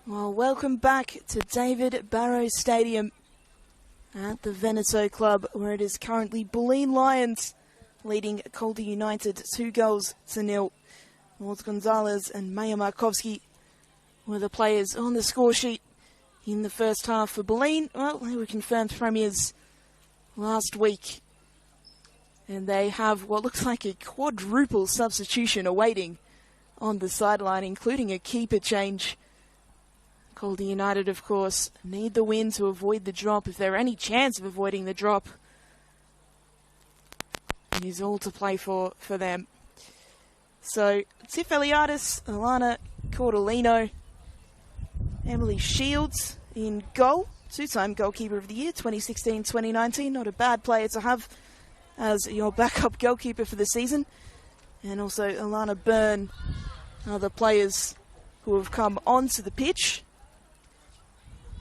Well, welcome back to David Barrow Stadium at the Veneto Club, where it is currently Bulleen Lions leading Calder United 2-0. Lords Gonzalez and Maya Markovsky were the players on the score sheet in the first half for Bulleen. Well, they were confirmed premiers last week, and they have what looks like a quadruple substitution awaiting on the sideline, including a keeper change. Calder United, of course, need the win to avoid the drop. If there are any chance of avoiding the drop, it is all to play for them. So, Tiff Eliadis, Alana Cordolino, Emily Shields in goal. Two-time goalkeeper of the year, 2016-2019. Not a bad player to have as your backup goalkeeper for the season. And also Alana Byrne, other players who have come onto the pitch.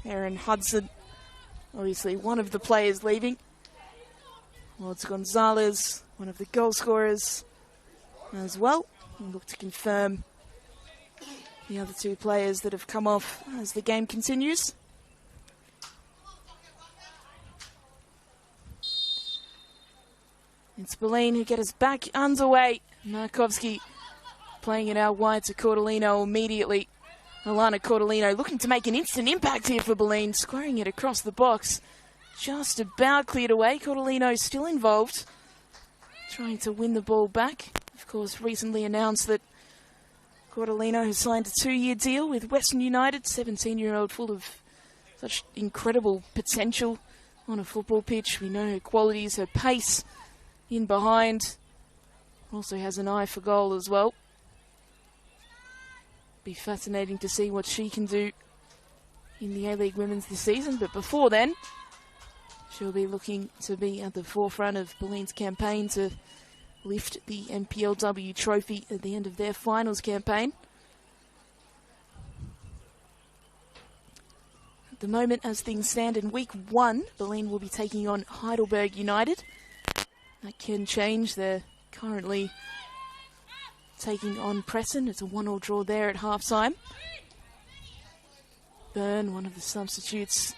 Erin Hudson, obviously one of the players leaving. Lords Gonzalez, one of the goal scorers as well. We'll look to confirm the other two players that have come off as the game continues. It's Bulleen who get us back underway. Markovsky playing it out wide to Cordolino immediately. Alana Cordolino looking to make an instant impact here for Bulleen, squaring it across the box. Just about cleared away. Cordolino still involved, trying to win the ball back. Of course, recently announced that Cordolino has signed a 2-year deal with Western United. 17-year-old full of such incredible potential on a football pitch. We know her qualities, her pace in behind. Also has an eye for goal as well. Be fascinating to see what she can do in the A-League Women's this season. But before then, she'll be looking to be at the forefront of Bulleen's campaign to lift the NPLW trophy at the end of their finals campaign. At the moment, as things stand in week 1, Bulleen will be taking on Heidelberg United. That can change. They're currently taking on Preston. It's a 1-1 draw there at half-time. Byrne, one of the substitutes,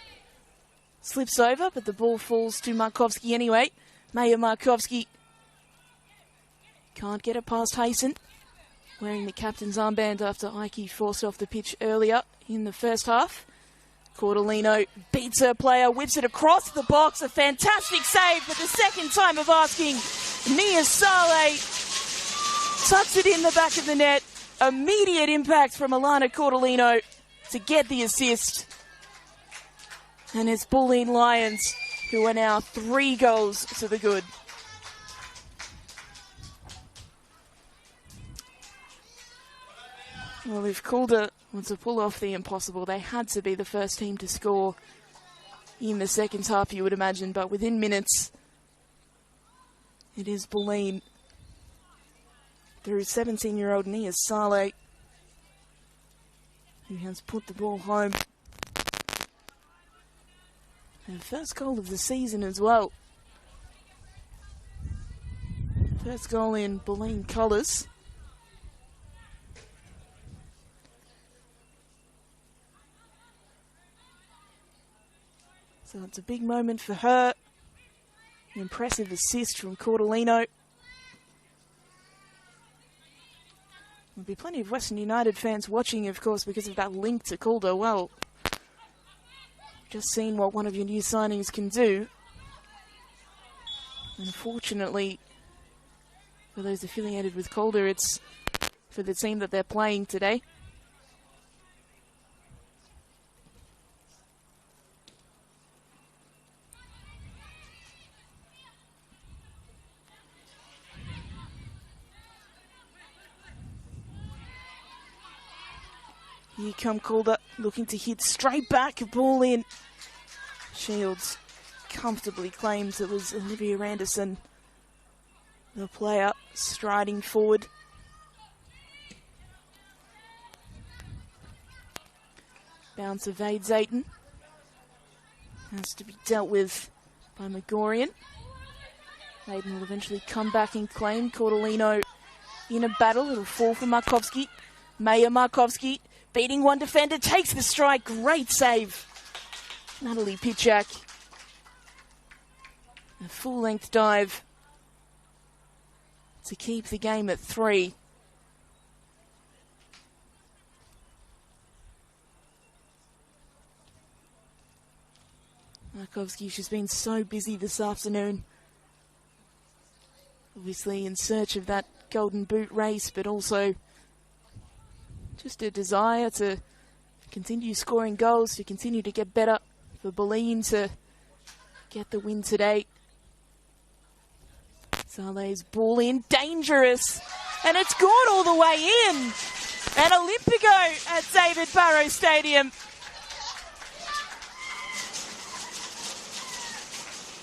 slips over, but the ball falls to Markovsky anyway. Maya Markovsky can't get it past Hayson, wearing the captain's armband after Ike forced off the pitch earlier in the first half. Cordolino beats her player, whips it across the box. A fantastic save for the second time of asking. Nia Saleh tucks it in the back of the net. Immediate impact from Alana Cordolino to get the assist. And it's Bulleen Lions who are now 3 goals to the good. Well, if Calder wants to pull off the impossible, they had to be the first team to score in the second half, you would imagine. But within minutes, it is Bulleen through 17-year-old Nia Saleh, who has put the ball home. And first goal of the season as well. First goal in Bulleen colours. So it's a big moment for her. An impressive assist from Cordolino. There'll be plenty of Western United fans watching, of course, because of that link to Calder. Well, just seen what one of your new signings can do. Unfortunately, for those affiliated with Calder, it's for the team that they're playing today. Here come Calder, looking to hit straight back, a ball in. Shields comfortably claims it was Olivia Anderson, the player, striding forward. Bounce evades Ayton. Has to be dealt with by Megorian. Ayton will eventually come back and claim. Cordolino in a battle. It'll fall for Markovsky. Maya Markovsky beating one defender, takes the strike. Great save. Natalie Pitchak. A full-length dive to keep the game at 3. Markovsky, she's been so busy this afternoon. Obviously in search of that golden boot race, but also just a desire to continue scoring goals, to continue to get better, for Bulleen to get the win today. Saleh's ball in, dangerous, and it's gone all the way in. And Olympico at David Barrow Stadium.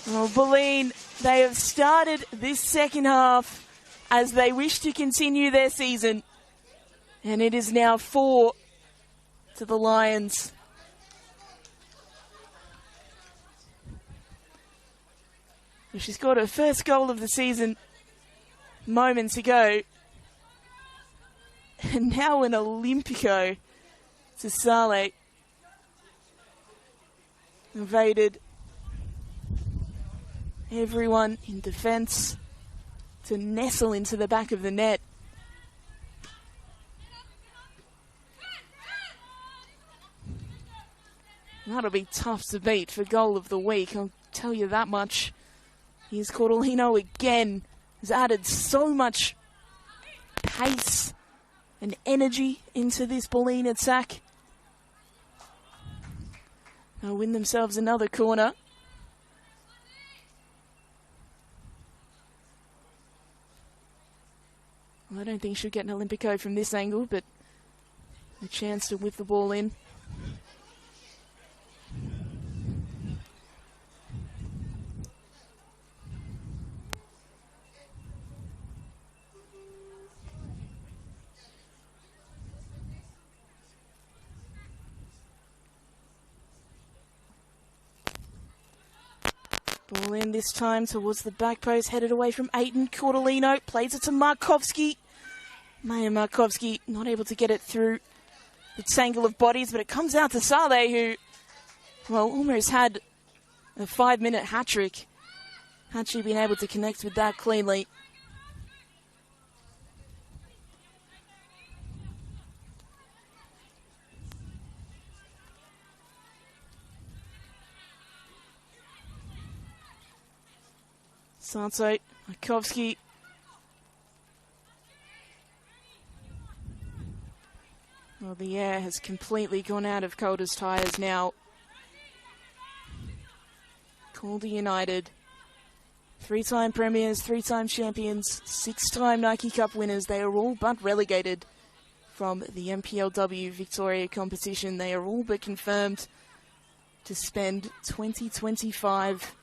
Oh, Bulleen, they have started this second half as they wish to continue their season. And it is now 4 to the Lions. She scored her first goal of the season moments ago. And now an Olympico to Saleh. Evaded everyone in defence to nestle into the back of the net. That'll be tough to beat for goal of the week, I'll tell you that much. Here's Cordolino again. Has added so much pace and energy into this Bulleen attack. They'll win themselves another corner. I don't think she'll get an Olympico from this angle, but a chance to whip the ball in. Ball in this time towards the back post, headed away from Aiton. Cordolino plays it to Markovsky. Maya Markovsky not able to get it through the tangle of bodies, but it comes out to Saleh, who, well, almost had a 5-minute hat-trick had she been able to connect with that cleanly. Santo, Markovsky. Well, the air has completely gone out of Calder's tyres now. Calder United, 3-time premiers, 3-time champions, 6-time Nike Cup winners. They are all but relegated from the NPLW Victoria competition. They are all but confirmed to spend 2025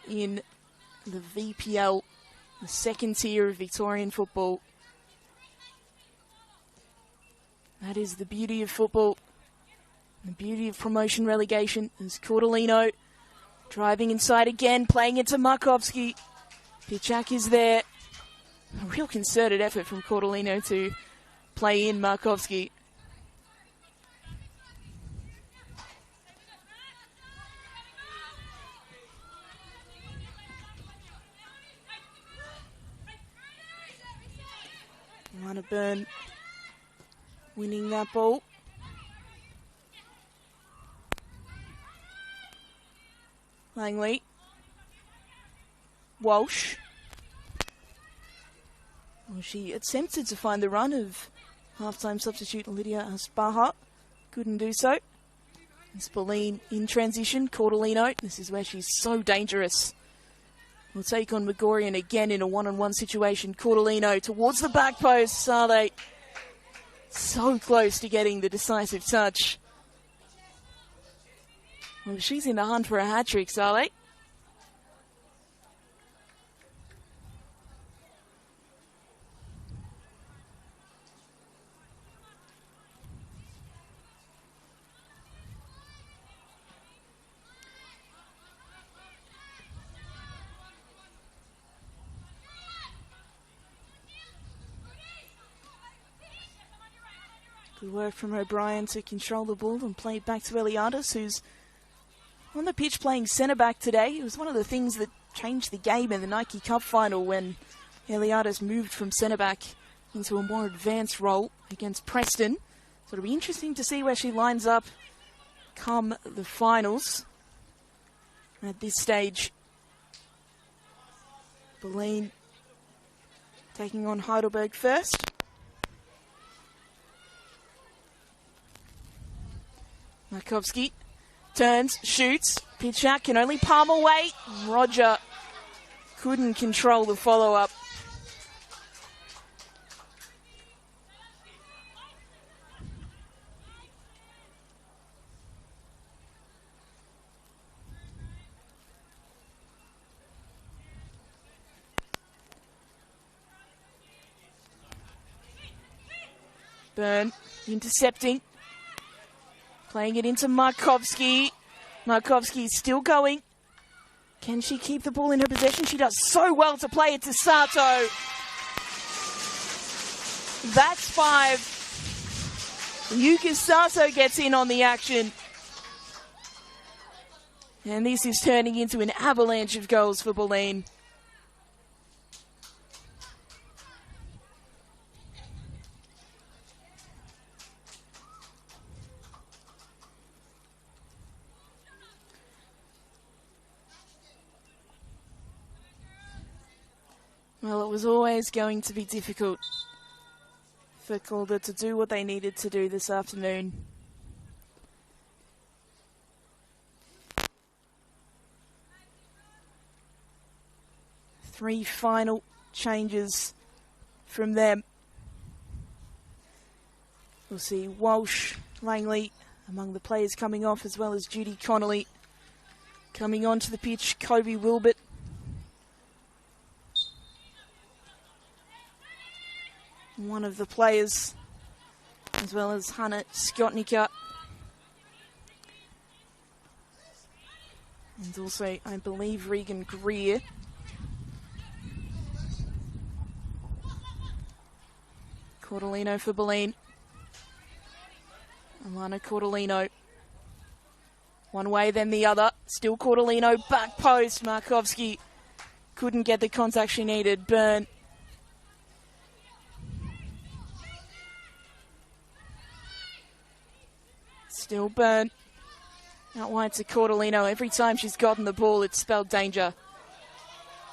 in the VPL, the second tier of Victorian football. That is the beauty of football, the beauty of promotion relegation. As Cordolino driving inside again, playing it to Markovsky. Pitchak is there. A real concerted effort from Cordolino to play in Markovsky. Lana Byrne winning that ball. Langley. Walsh. Well, she attempted to find the run of half-time substitute Lydia Aspaha. Couldn't do so. It's Bulleen in transition. Cordolino. This is where she's so dangerous. We'll take on Megorian again in a one-on-one situation. Cordolino towards the back post. Saleh so close to getting the decisive touch. Well, she's in the hunt for a hat-trick, Saleh. Good work from O'Brien to control the ball and play it back to Eliadis, who's on the pitch playing centre-back today. It was one of the things that changed the game in the Nike Cup final when Eliadis moved from centre-back into a more advanced role against Preston. So it'll be interesting to see where she lines up come the finals. At this stage, Bulleen taking on Heidelberg first. Markovski turns, shoots. Pitch out, can only palm away. Roger couldn't control the follow-up. Byrne intercepting. Playing it into Markovski. Markovski still going. Can she keep the ball in her possession? She does so well to play it to Sato. That's 5. Yuka Sato gets in on the action. And this is turning into an avalanche of goals for Bulleen. Well, it was always going to be difficult for Calder to do what they needed to do this afternoon. Three final changes from them. We'll see Walsh, Langley among the players coming off, as well as Judy Connolly. Coming onto the pitch, Kobe Wilbert. One of the players, as well as Hannah Skotnica. And also, I believe, Regan Greer. Cordolino for Bulleen. Alana Cordolino. One way, then the other. Still Cordolino, back post. Markovski couldn't get the contact she needed. Byrne. Still Byrne. Out wide to Cordolino. Every time she's gotten the ball, it's spelled danger.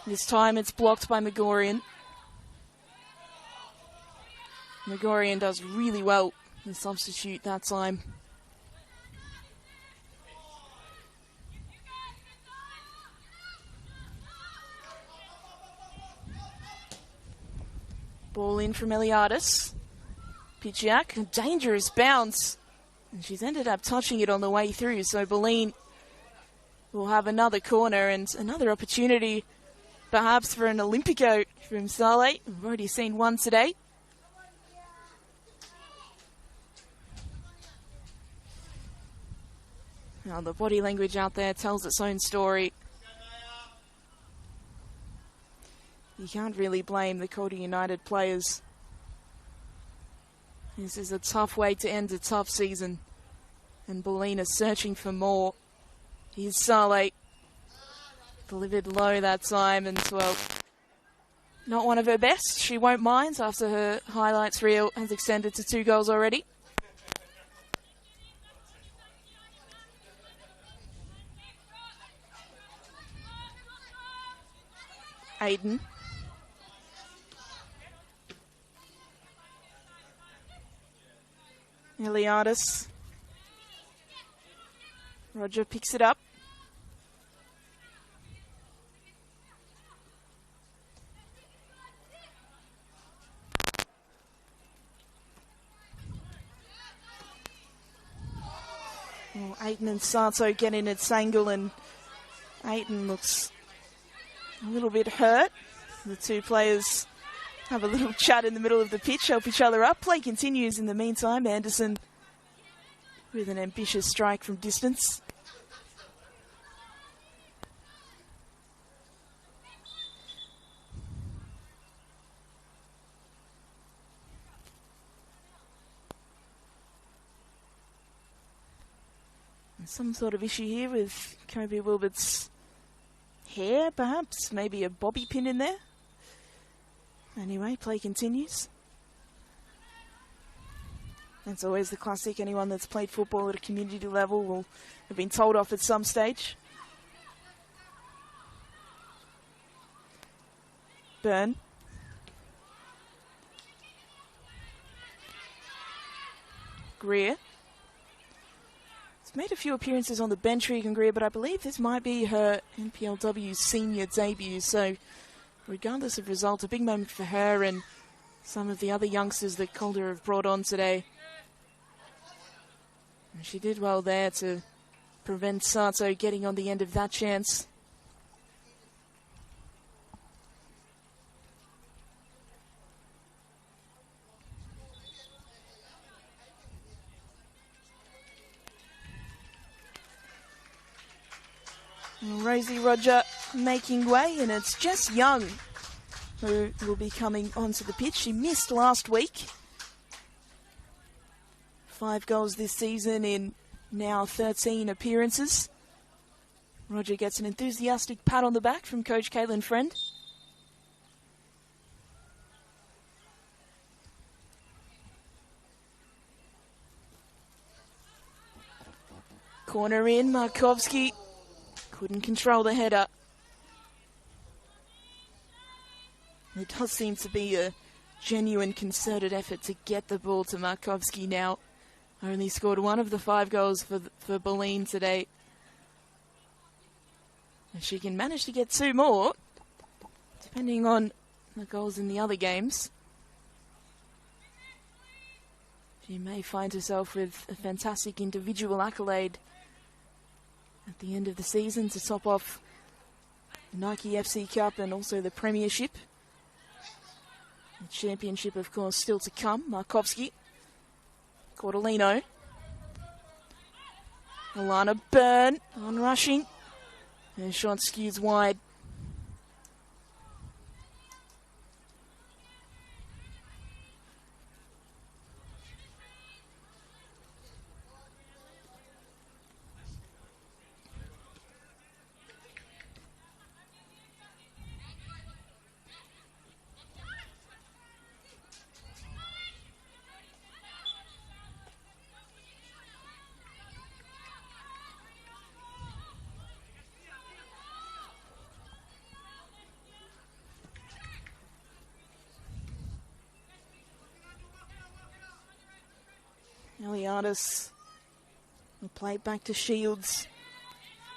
This time it's blocked by Megorian. Megorian does really well, the substitute that time. Ball in from Eliadis. Pichiak, a dangerous bounce. And she's ended up touching it on the way through, so Bulleen will have another corner and another opportunity, perhaps for an Olympico from Saleh. We've already seen one today. Now the body language out there tells its own story. You can't really blame the Calder United players. This is a tough way to end a tough season. And Bulleen is searching for more. Here's Saleh. Delivered low that time, and well, not one of her best. She won't mind after her highlights reel has extended to 2 goals already. Aiden. Eliadis. Roger picks it up. Well, Aiden and Sato get in its angle, and Aiden looks a little bit hurt. The two players have a little chat in the middle of the pitch, help each other up. Play continues in the meantime. Anderson with an ambitious strike from distance. Some sort of issue here with Kobe Wilbert's hair, perhaps. Maybe a bobby pin in there. Anyway, play continues. That's always the classic. Anyone that's played football at a community level will have been told off at some stage. Byrne. Greer. She's made a few appearances on the bench, Regan Greer, but I believe this might be her NPLW senior debut. So regardless of result, a big moment for her and some of the other youngsters that Calder have brought on today. And she did well there to prevent Sato getting on the end of that chance. And Rosie Roger making way, and it's Jess Young who will be coming onto the pitch. She missed last week. 5 goals this season in now 13 appearances. Roger gets an enthusiastic pat on the back from Coach Caitlin Friend. Corner in, Markovsky couldn't control the header. It does seem to be a genuine concerted effort to get the ball to Markovsky now. Only scored 1 of the 5 goals for Bulleen today. And she can manage to get 2 more, depending on the goals in the other games. She may find herself with a fantastic individual accolade at the end of the season to top off the Nike FC Cup and also the Premiership. The Championship, of course, still to come. Markovsky. Cordolino. Alana Byrne on rushing. Her shot skews wide. Eliadis will play it back to Shields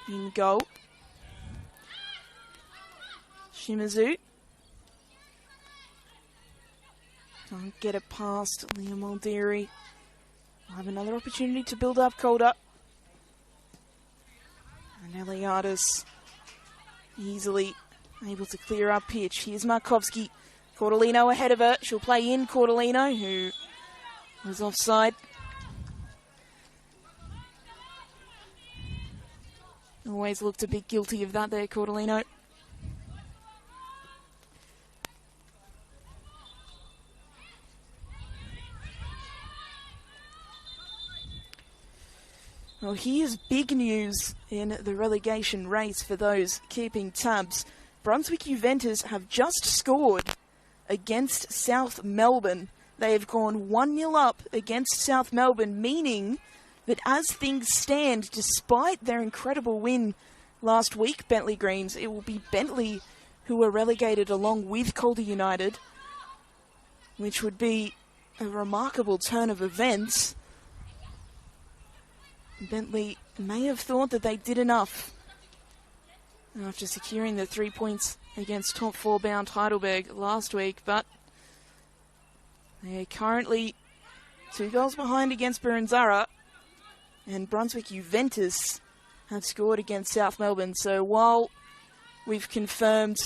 in goal. Shimazu can't get it past Liam Aldiri. We'll have another opportunity to build up Calder. And Eliadis easily able to clear up pitch. Here's Markovsky. Cordolino ahead of her. She'll play in Cordolino, who was offside. Always looked a bit guilty of that there, Cordolino. Well, here's big news in the relegation race for those keeping tabs. Brunswick Juventus have just scored against South Melbourne. They have gone 1-0 up against South Melbourne, meaning that as things stand, despite their incredible win last week, Bentley Greens, it will be Bentley who are relegated along with Calder United, which would be a remarkable turn of events. Bentley may have thought that they did enough after securing the 3 points against top 4 bound Heidelberg last week, but they are currently 2 goals behind against Buranzara. And Brunswick Juventus have scored against South Melbourne. So while we've confirmed,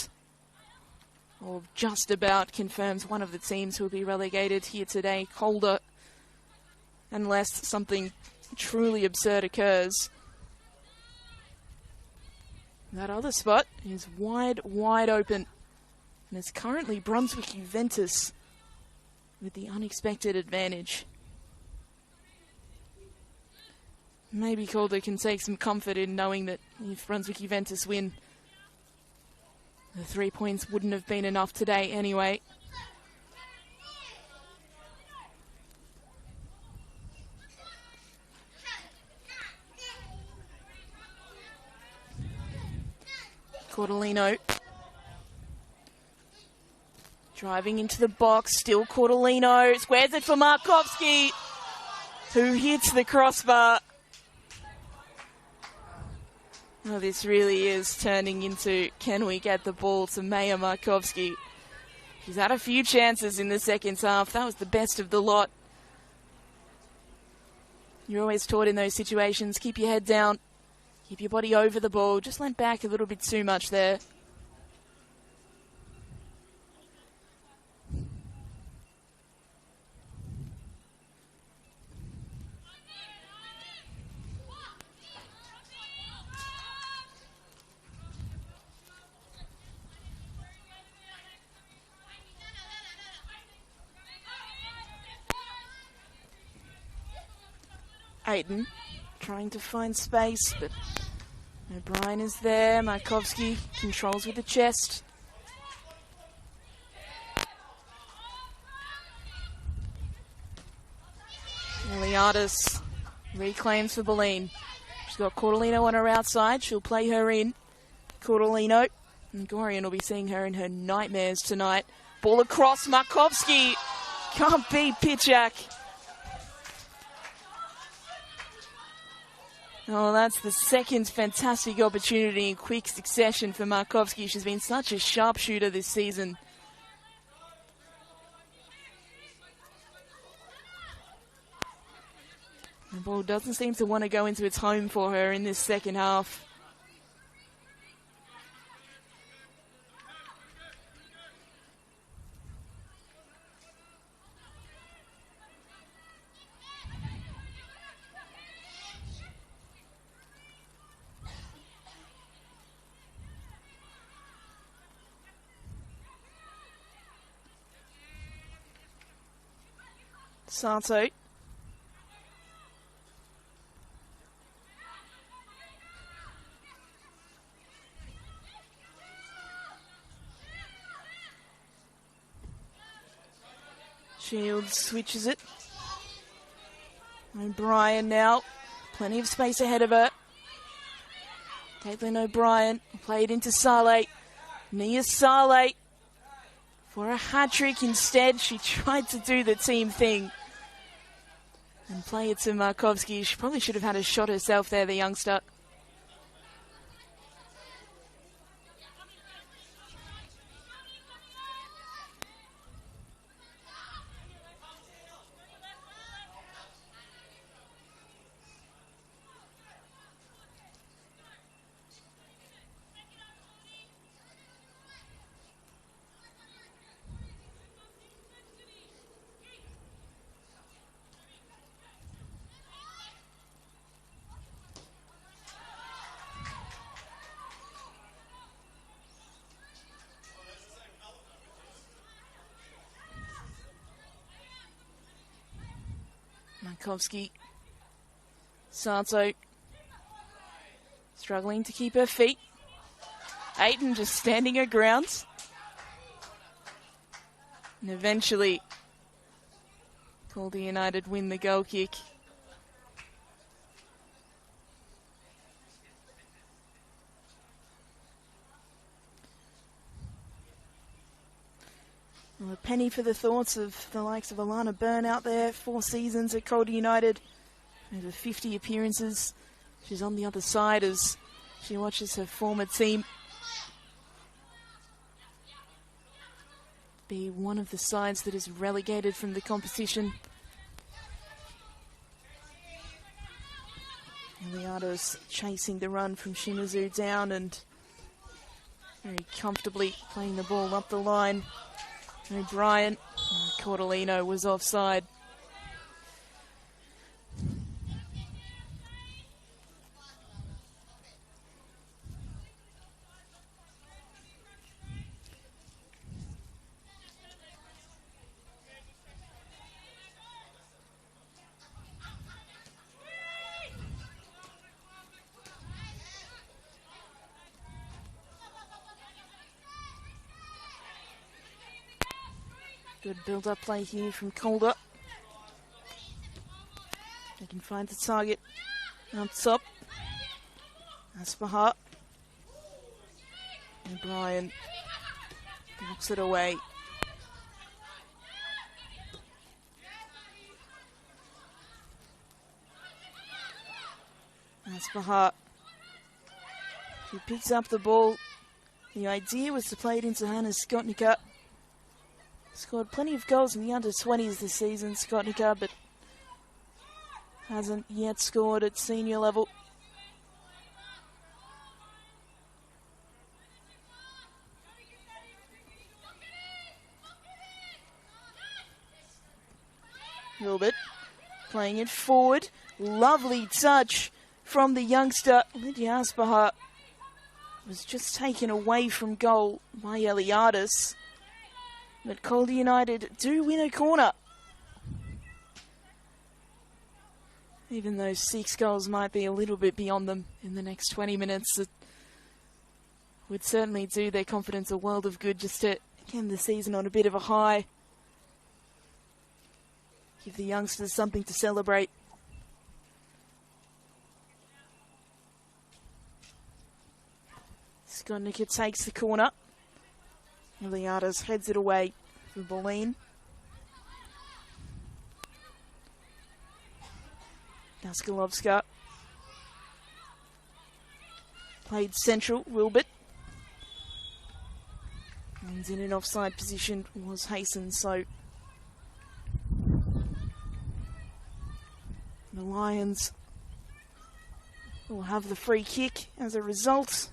or just about confirmed, one of the teams who will be relegated here today, Calder, unless something truly absurd occurs, that other spot is wide open. And it's currently Brunswick Juventus with the unexpected advantage. Maybe Calder can take some comfort in knowing that if Brunswick Juventus win, the 3 points wouldn't have been enough today anyway. Cordolino driving into the box, still Cordolino, squares it for Markovski, who hits the crossbar. Oh, this really is turning into, can we get the ball to Maya Markovski? She's had a few chances in the second half. That was the best of the lot. You're always taught in those situations, keep your head down, keep your body over the ball. Just leant back a little bit too much there. Aiden trying to find space, but O'Brien is there. Markovski controls with the chest. Eliadis reclaims for Bulleen. She's got Cordolino on her outside. She'll play her in. Cordolino. And Gorian will be seeing her in her nightmares tonight. Ball across, Markovski. Can't beat Pitchak. Oh, that's the second fantastic opportunity in quick succession for Markovski. She's been such a sharpshooter this season. The ball doesn't seem to want to go into its home for her in this second half. Sato. Shields switches it. O'Brien now. Plenty of space ahead of her. Caitlin O'Brien played into Saleh. Nia Saleh for a hat-trick. Instead, she tried to do the team thing and play it to Markovski. She probably should have had a shot herself there, the youngster. Markovski. Sato struggling to keep her feet. Aiden just standing her ground. And eventually, Calder United win the goal kick. Well, a penny for the thoughts of the likes of Alana Byrne out there. 4 seasons at Calder United. Over 50 appearances. She's on the other side as she watches her former team be one of the sides that is relegated from the competition. Eliados chasing the run from Shimizu down and very comfortably playing the ball up the line. O'Brien, Cordolino was offside. Good build-up play here from Calder. They can find the target up top. Aspahat. And Brian knocks it away. Aspahat. He picks up the ball. The idea was to play it into Hannah Skotnica. Scored plenty of goals in the under-20s this season, Skotnica, but hasn't yet scored at senior level. Wilbert playing it forward. Lovely touch from the youngster, Lydia Aspahat. Was just taken away from goal by Eliadis. But Calder United do win a corner. Even though 6 goals might be a little bit beyond them in the next 20 minutes, it would certainly do their confidence a world of good just to end the season on a bit of a high. Give the youngsters something to celebrate. Skotnica takes the corner. Eliadis heads it away for Bulleen. Daskalovska. Played central, Wilbert. And in an offside position was Hayson, so the Lions will have the free kick as a result.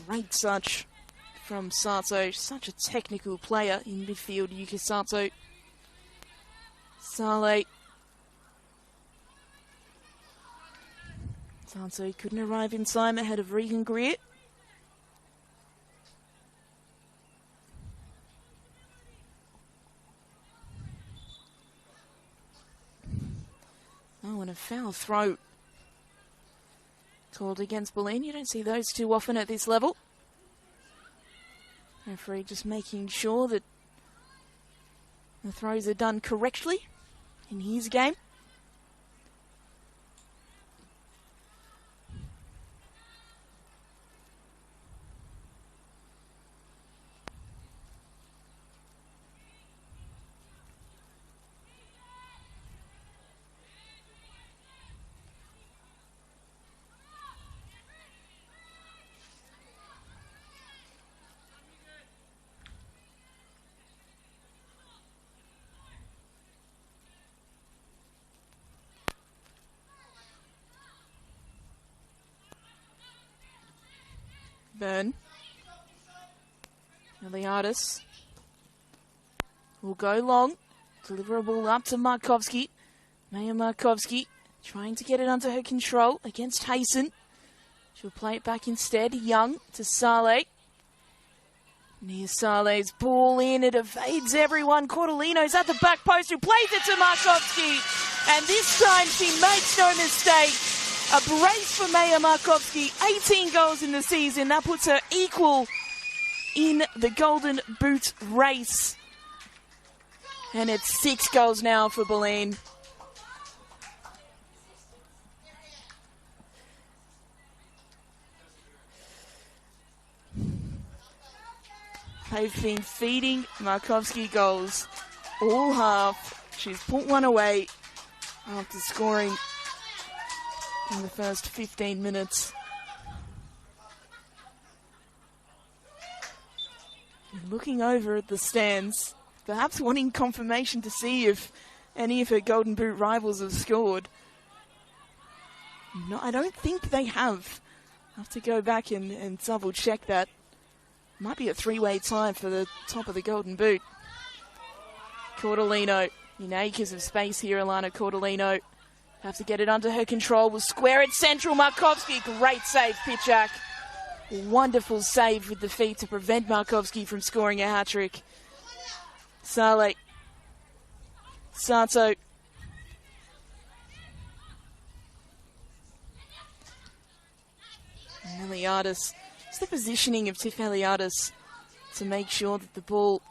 Great touch from Sato, such a technical player in midfield, Yuka Sato. Saleh. Sato couldn't arrive in time ahead of Regan Greer. Oh, and a foul throw called against Bulleen. You don't see those too often at this level. Referee just making sure that the throws are done correctly in his game. Burn. Eliadis will go long. Deliver a ball up to Markovski. Maya Markovski trying to get it under her control against Hayson. She'll play it back instead. Young to Saleh. Near Saleh's ball in. It evades everyone. Cordolino's at the back post who plays it to Markovski. And this time she makes no mistake. A brace for Maya Markovski, 18 goals in the season. That puts her equal in the Golden Boot race. And it's 6 goals now for Bulleen. They've been feeding Markovski goals all half. She's put one away after scoring in the first 15 minutes. Looking over at the stands, perhaps wanting confirmation to see if any of her Golden Boot rivals have scored. No, I don't think they have. I'll have to go back and double check that. Might be a three-way tie for the top of the Golden Boot. Cordolino in acres of space here. Alana Cordolino have to get it under her control. Will square it central. Markovski, great save, Pitchak. Wonderful save with the feet to prevent Markovski from scoring a hat-trick. Saleh. Sato. Eliadis. It's the positioning of Tiff Eliadis to make sure that the ball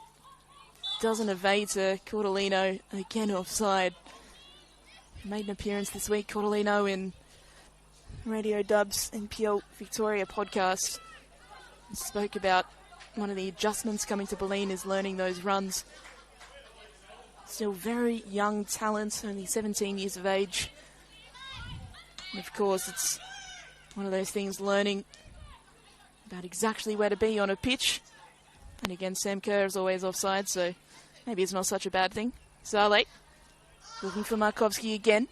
doesn't evade her. Cordolino again offside. Made an appearance this week, Cordolino, in Radio Dub's NPL Victoria podcast. Spoke about one of the adjustments coming to Bulleen is learning those runs. Still very young talent, only 17 years of age. And of course, it's one of those things, learning about exactly where to be on a pitch. And again, Sam Kerr is always offside, so maybe it's not such a bad thing. Saleh looking for Markovski again.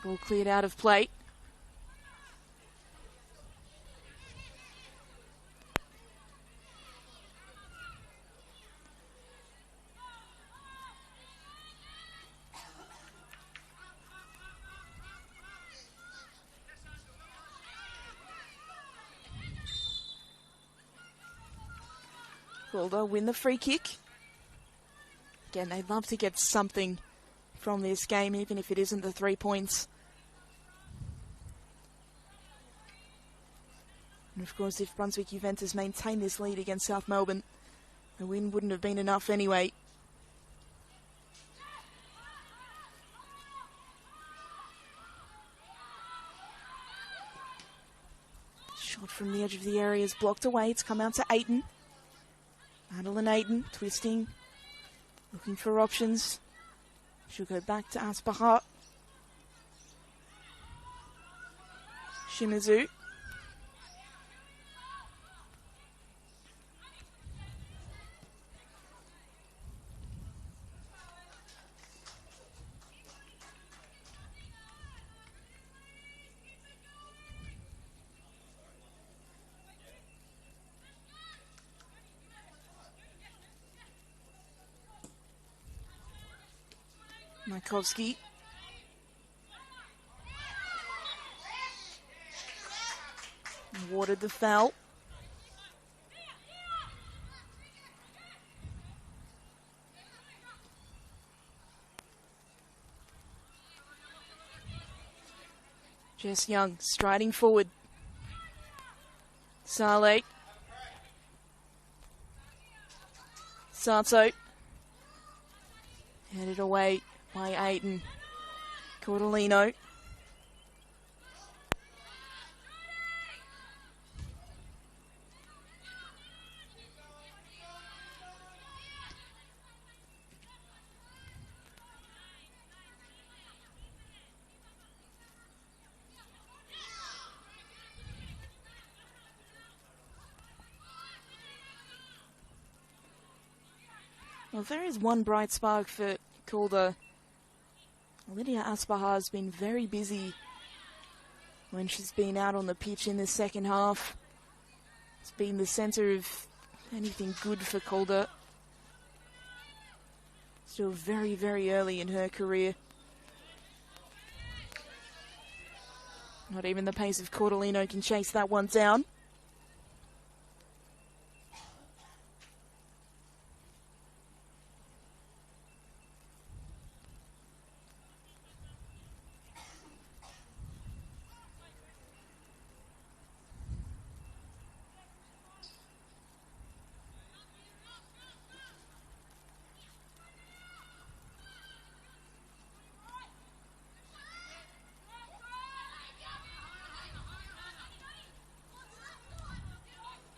Ball cleared out of play. Calder win the free kick. Again, they'd love to get something from this game, even if it isn't the 3 points. And of course, if Brunswick Juventus maintain this lead against South Melbourne, the win wouldn't have been enough anyway. Shot from the edge of the area is blocked away. It's come out to Aiton. Madeline Aiton twisting, looking for options. She'll go back to Aspaha. Shimizu. Markovski. Awarded the foul. Jess Young striding forward. Saleh. Sato. Headed away by Aiton. Cordolino. Well, there is one bright spark for Calder. Lydia Aspaha has been very busy when she's been out on the pitch in the second half. It's been the centre of anything good for Calder. Still very, very early in her career. Not even the pace of Cordolino can chase that one down.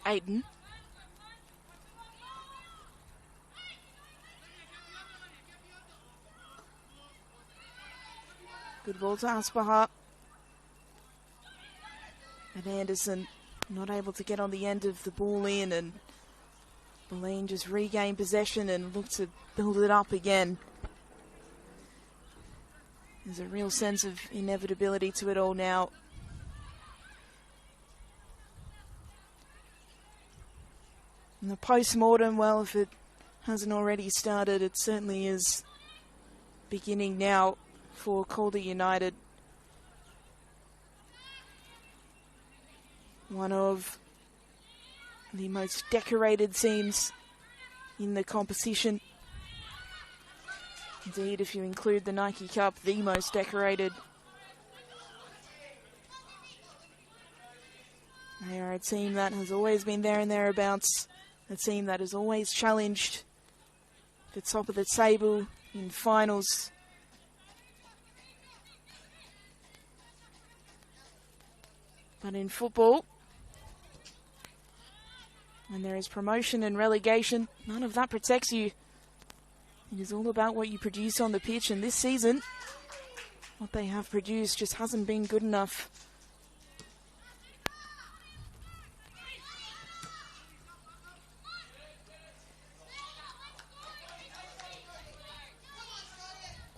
Aiton. Good ball to Aspaha. And Anderson not able to get on the end of the ball in, and Bulleen just regained possession and looked to build it up again. There's a real sense of inevitability to it all now. And the post-mortem, well, if it hasn't already started, it certainly is beginning now for Calder United. One of the most decorated teams in the competition. Indeed, if you include the Nike Cup, the most decorated. They are a team that has always been there and thereabouts. A team that has always challenged the top of the table in finals. But in football, when there is promotion and relegation, none of that protects you. It is all about what you produce on the pitch, and this season, what they have produced just hasn't been good enough.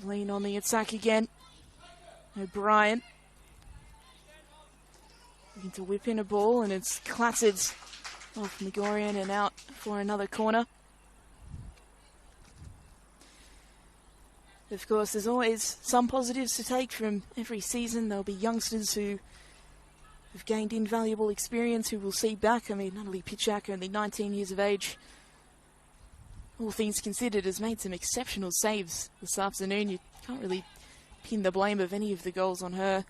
Bulleen on the attack again. O'Brien looking to whip in a ball, and it's clattered off Megorian and out for another corner. Of course, there's always some positives to take from every season. There'll be youngsters who have gained invaluable experience who will see back. I mean, Natalie Pitchak, only 19 years of age, all things considered, has made some exceptional saves this afternoon. You can't really pin the blame of any of the goals on her.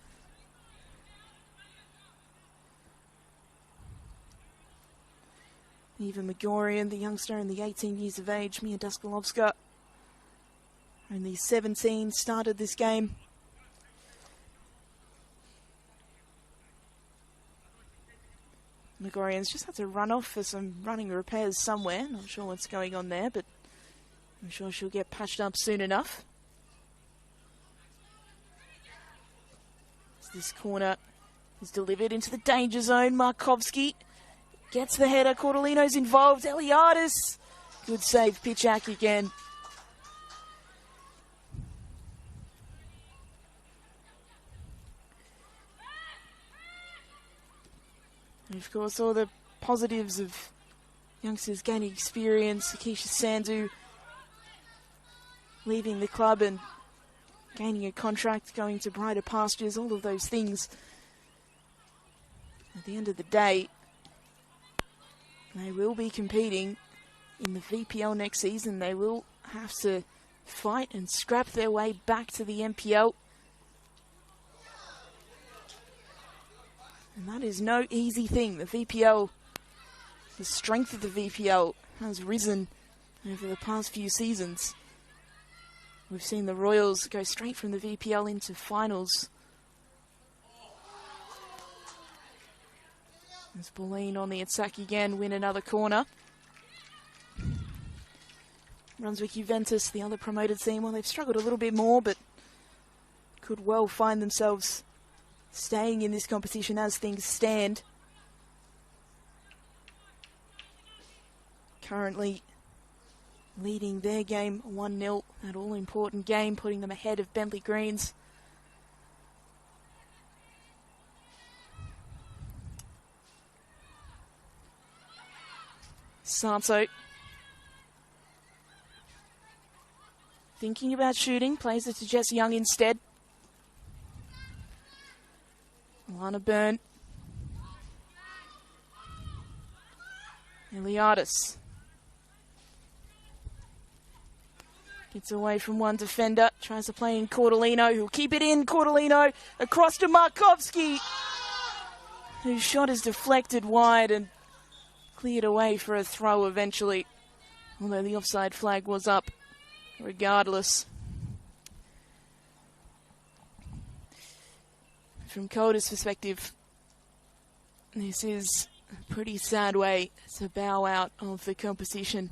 Even Megorian, the youngster, only 18 years of age, Mia Duskalovska, only 17, started this game. Megorian's just had to run off for some running repairs somewhere. Not sure what's going on there, but I'm sure she'll get patched up soon enough. As this corner is delivered into the danger zone. Markovski gets the header. Cordolino's involved. Eliadis. Good save, Pitchak again. And of course, all the positives of youngsters gaining experience. Akisha Sandhu leaving the club and gaining a contract, going to brighter pastures, all of those things. At the end of the day, they will be competing in the VPL next season. They will have to fight and scrap their way back to the NPL. And that is no easy thing. The VPL, the strength of the VPL has risen over the past few seasons. We've seen the Royals go straight from the VPL into finals. There's Bulleen on the attack again, win another corner. Brunswick Juventus, the other promoted team, well, they've struggled a little bit more, but could well find themselves staying in this competition as things stand. Currently leading their game 1-0, that all-important game, putting them ahead of Bentley Greens. Santo thinking about shooting, plays it to Jess Young instead. Lana Byrne. Eliadis gets away from one defender, tries to play in Cordolino, who'll keep it in. Cordolino across to Markovski, whose shot is deflected wide and cleared away for a throw eventually, although the offside flag was up regardless. From Calder's perspective, this is a pretty sad way to bow out of the competition.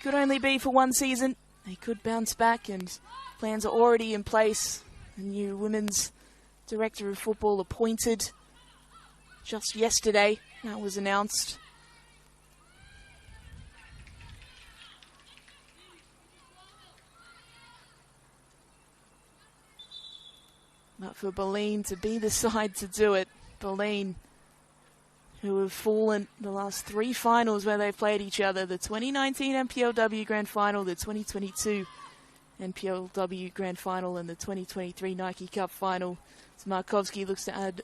Could only be for one season. They could bounce back, and plans are already in place. A new women's director of football appointed just yesterday. That was announced. But for Bulleen to be the side to do it, Bulleen, who have fallen the last three finals where they've played each other, the 2019 NPLW Grand Final, the 2022 NPLW Grand Final, and the 2023 Nike Cup Final. So Markovski looks to add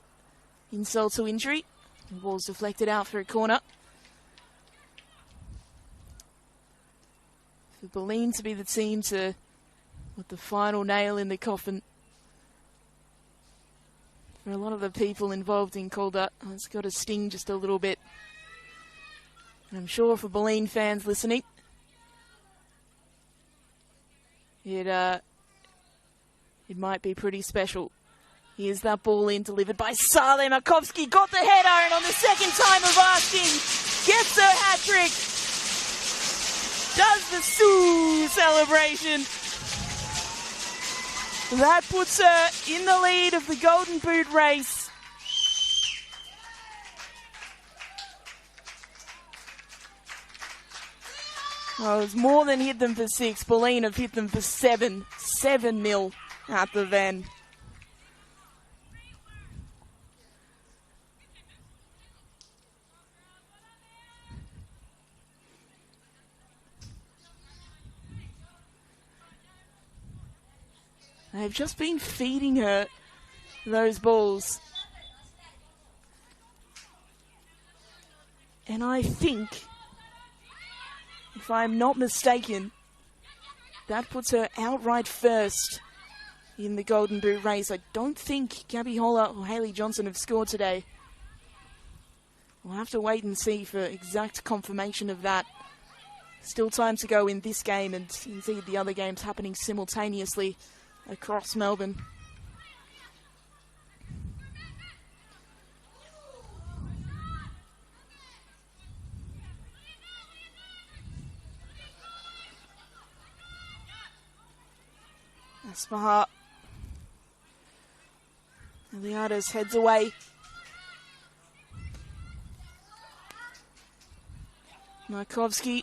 insult to injury. The ball's deflected out for a corner. For Bulleen to be the team to put the final nail in the coffin. For a lot of the people involved in Calder, it's got to sting just a little bit. And I'm sure for Bulleen fans listening, it might be pretty special. Here's that ball in, delivered by Saleh. Markovski got the header, and on the second time of asking, gets her hat-trick. Does the Sioux celebration. That puts her in the lead of the Golden Boot race. Well, it's more than hit them for 6. Bulleen have hit them for 7. 7-0 at the Ven. They've just been feeding her those balls. And I think, if I'm not mistaken, that puts her outright first in the Golden Boot race. I don't think Gabby Holler or Hayley Johnson have scored today. We'll have to wait and see for exact confirmation of that. Still time to go in this game, and indeed the other games happening simultaneously across Melbourne. Aspaha. Eliades heads away. Markovski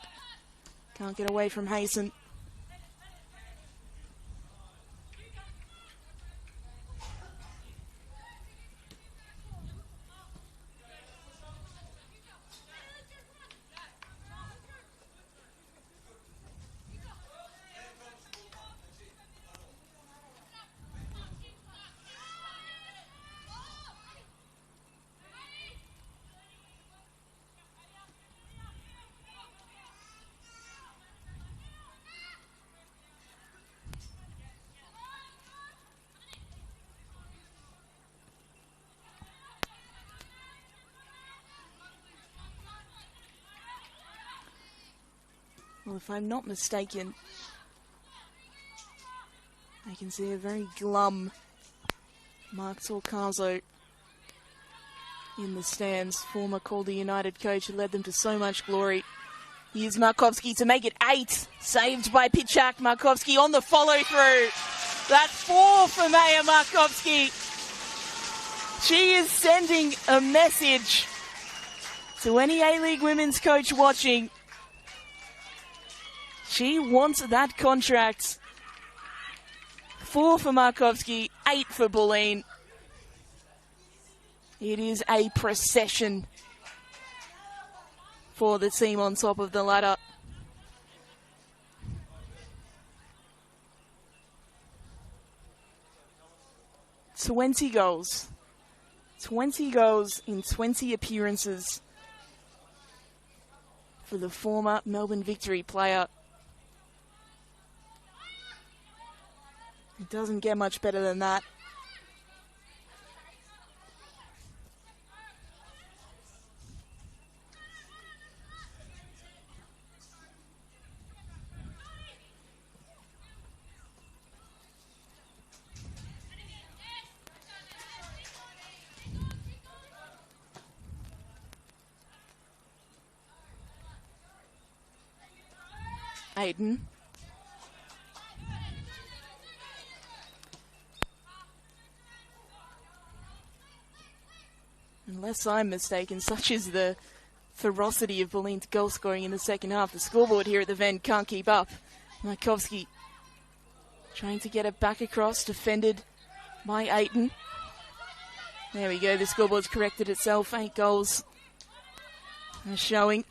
can't get away from Hayson. Well, if I'm not mistaken, I can see a very glum Mark Torcaso in the stands, former Calder United coach who led them to so much glory. Here's Markovski to make it 8, saved by Pitchak. Markovski on the follow-through. That's 4 for Maya Markovski. She is sending a message to any A-League women's coach watching. She wants that contract. 4 for Markovski, 8 for Bulleen. It is a procession for the team on top of the ladder. $20 goals. 20 goals in 20 appearances for the former Melbourne Victory player. It doesn't get much better than that. Aiden. Unless I'm mistaken, such is the ferocity of Bulleen's goal scoring in the second half. The scoreboard here at the Ven can't keep up. Markovski trying to get it back across, defended by Ayton. There we go, the scoreboard's corrected itself. 8 goals are showing.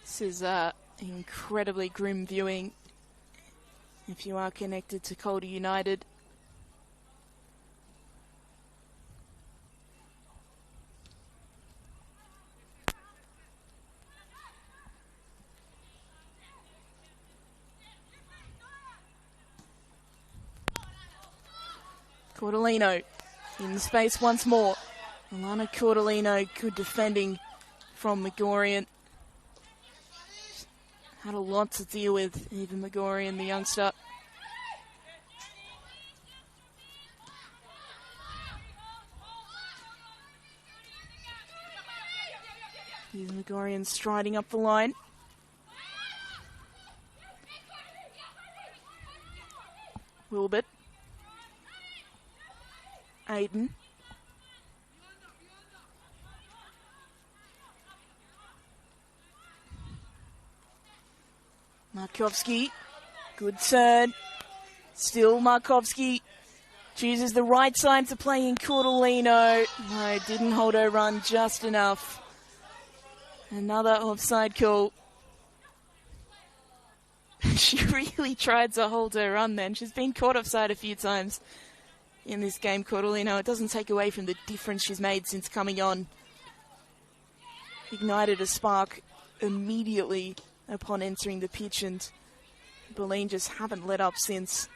This is incredibly grim viewing if you are connected to Calder United. Cordellino in space once more. Alana Cordellino, good defending from Megorian. Had a lot to deal with, even Megorian, the youngster. Here's Megorian striding up the line. Wilbert. Aiden. Markovsky, good turn. Still Markovsky chooses the right side to play in Cordellino. No, didn't hold her run just enough. Another offside call. She really tried to hold her run then. She's been caught offside a few times in this game, Cordellino. It doesn't take away from the difference she's made since coming on. Ignited a spark immediately upon entering the pitch, and Bulleen just haven't let up since.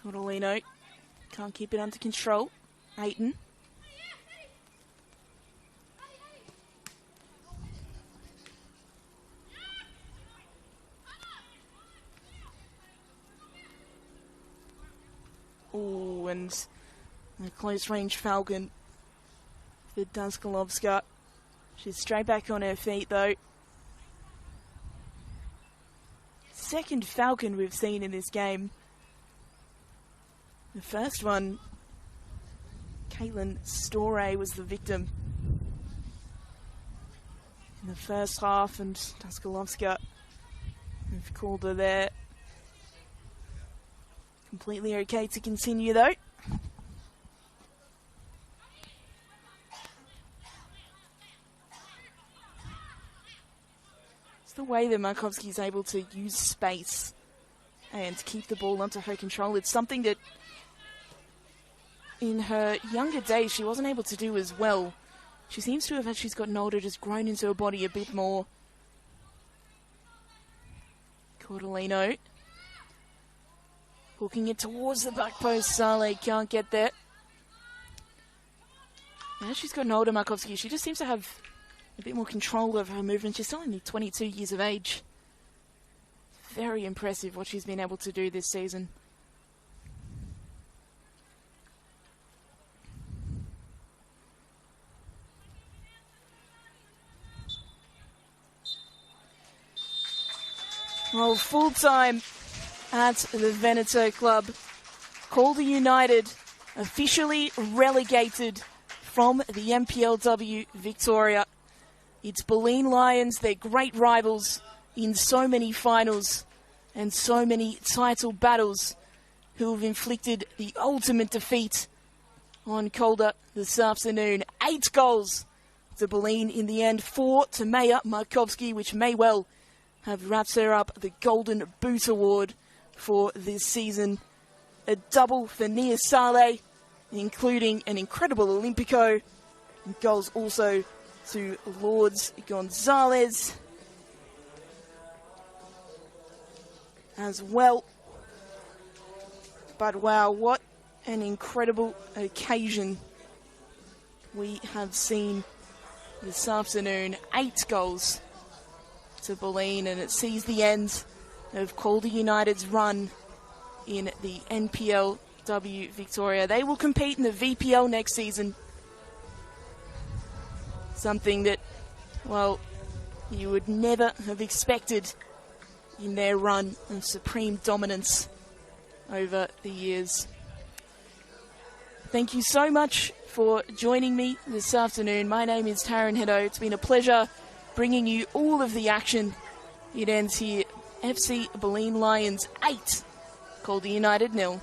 Cordellino can't keep it under control. Ayton. Oh, and a close range Falcon for Daskalovska. She's straight back on her feet though. Second Falcon we've seen in this game. The first one, Caitlin Storey was the victim in the first half, and Daskalovska have called her there. Completely okay to continue though. It's the way that Markovsky is able to use space and keep the ball under her control. It's something that in her younger days she wasn't able to do as well. She seems to have, as she's gotten older, just grown into her body a bit more. Cordellino hooking it towards the back post. Saleh can't get there. As she's gotten older, Markovsky, she just seems to have a bit more control over her movement. She's still only 22 years of age. Very impressive what she's been able to do this season. Well, full time at the Veneto Club. Calder United officially relegated from the NPLW Victoria. It's Bulleen Lions, they're great rivals in so many finals and so many title battles, who have inflicted the ultimate defeat on Calder this afternoon. 8 goals to Bulleen in the end, 4 to Maya Markovsky, which may well have wrapped her up the Golden Boot Award for this season. A double for Nia Saleh, including an incredible Olympico Goals also to Lourdes Gonzalez as well. But wow, what an incredible occasion we have seen this afternoon. 8 goals to Bulleen, and it sees the end of Calder United's run in the NPLW Victoria. They will compete in the VPL next season. Something that, well, you would never have expected in their run of supreme dominance over the years. Thank you so much for joining me this afternoon. My name is Taryn Heddo. It's been a pleasure bringing you all of the action. It ends here. FC Bulleen Lions 8, Calder United 0.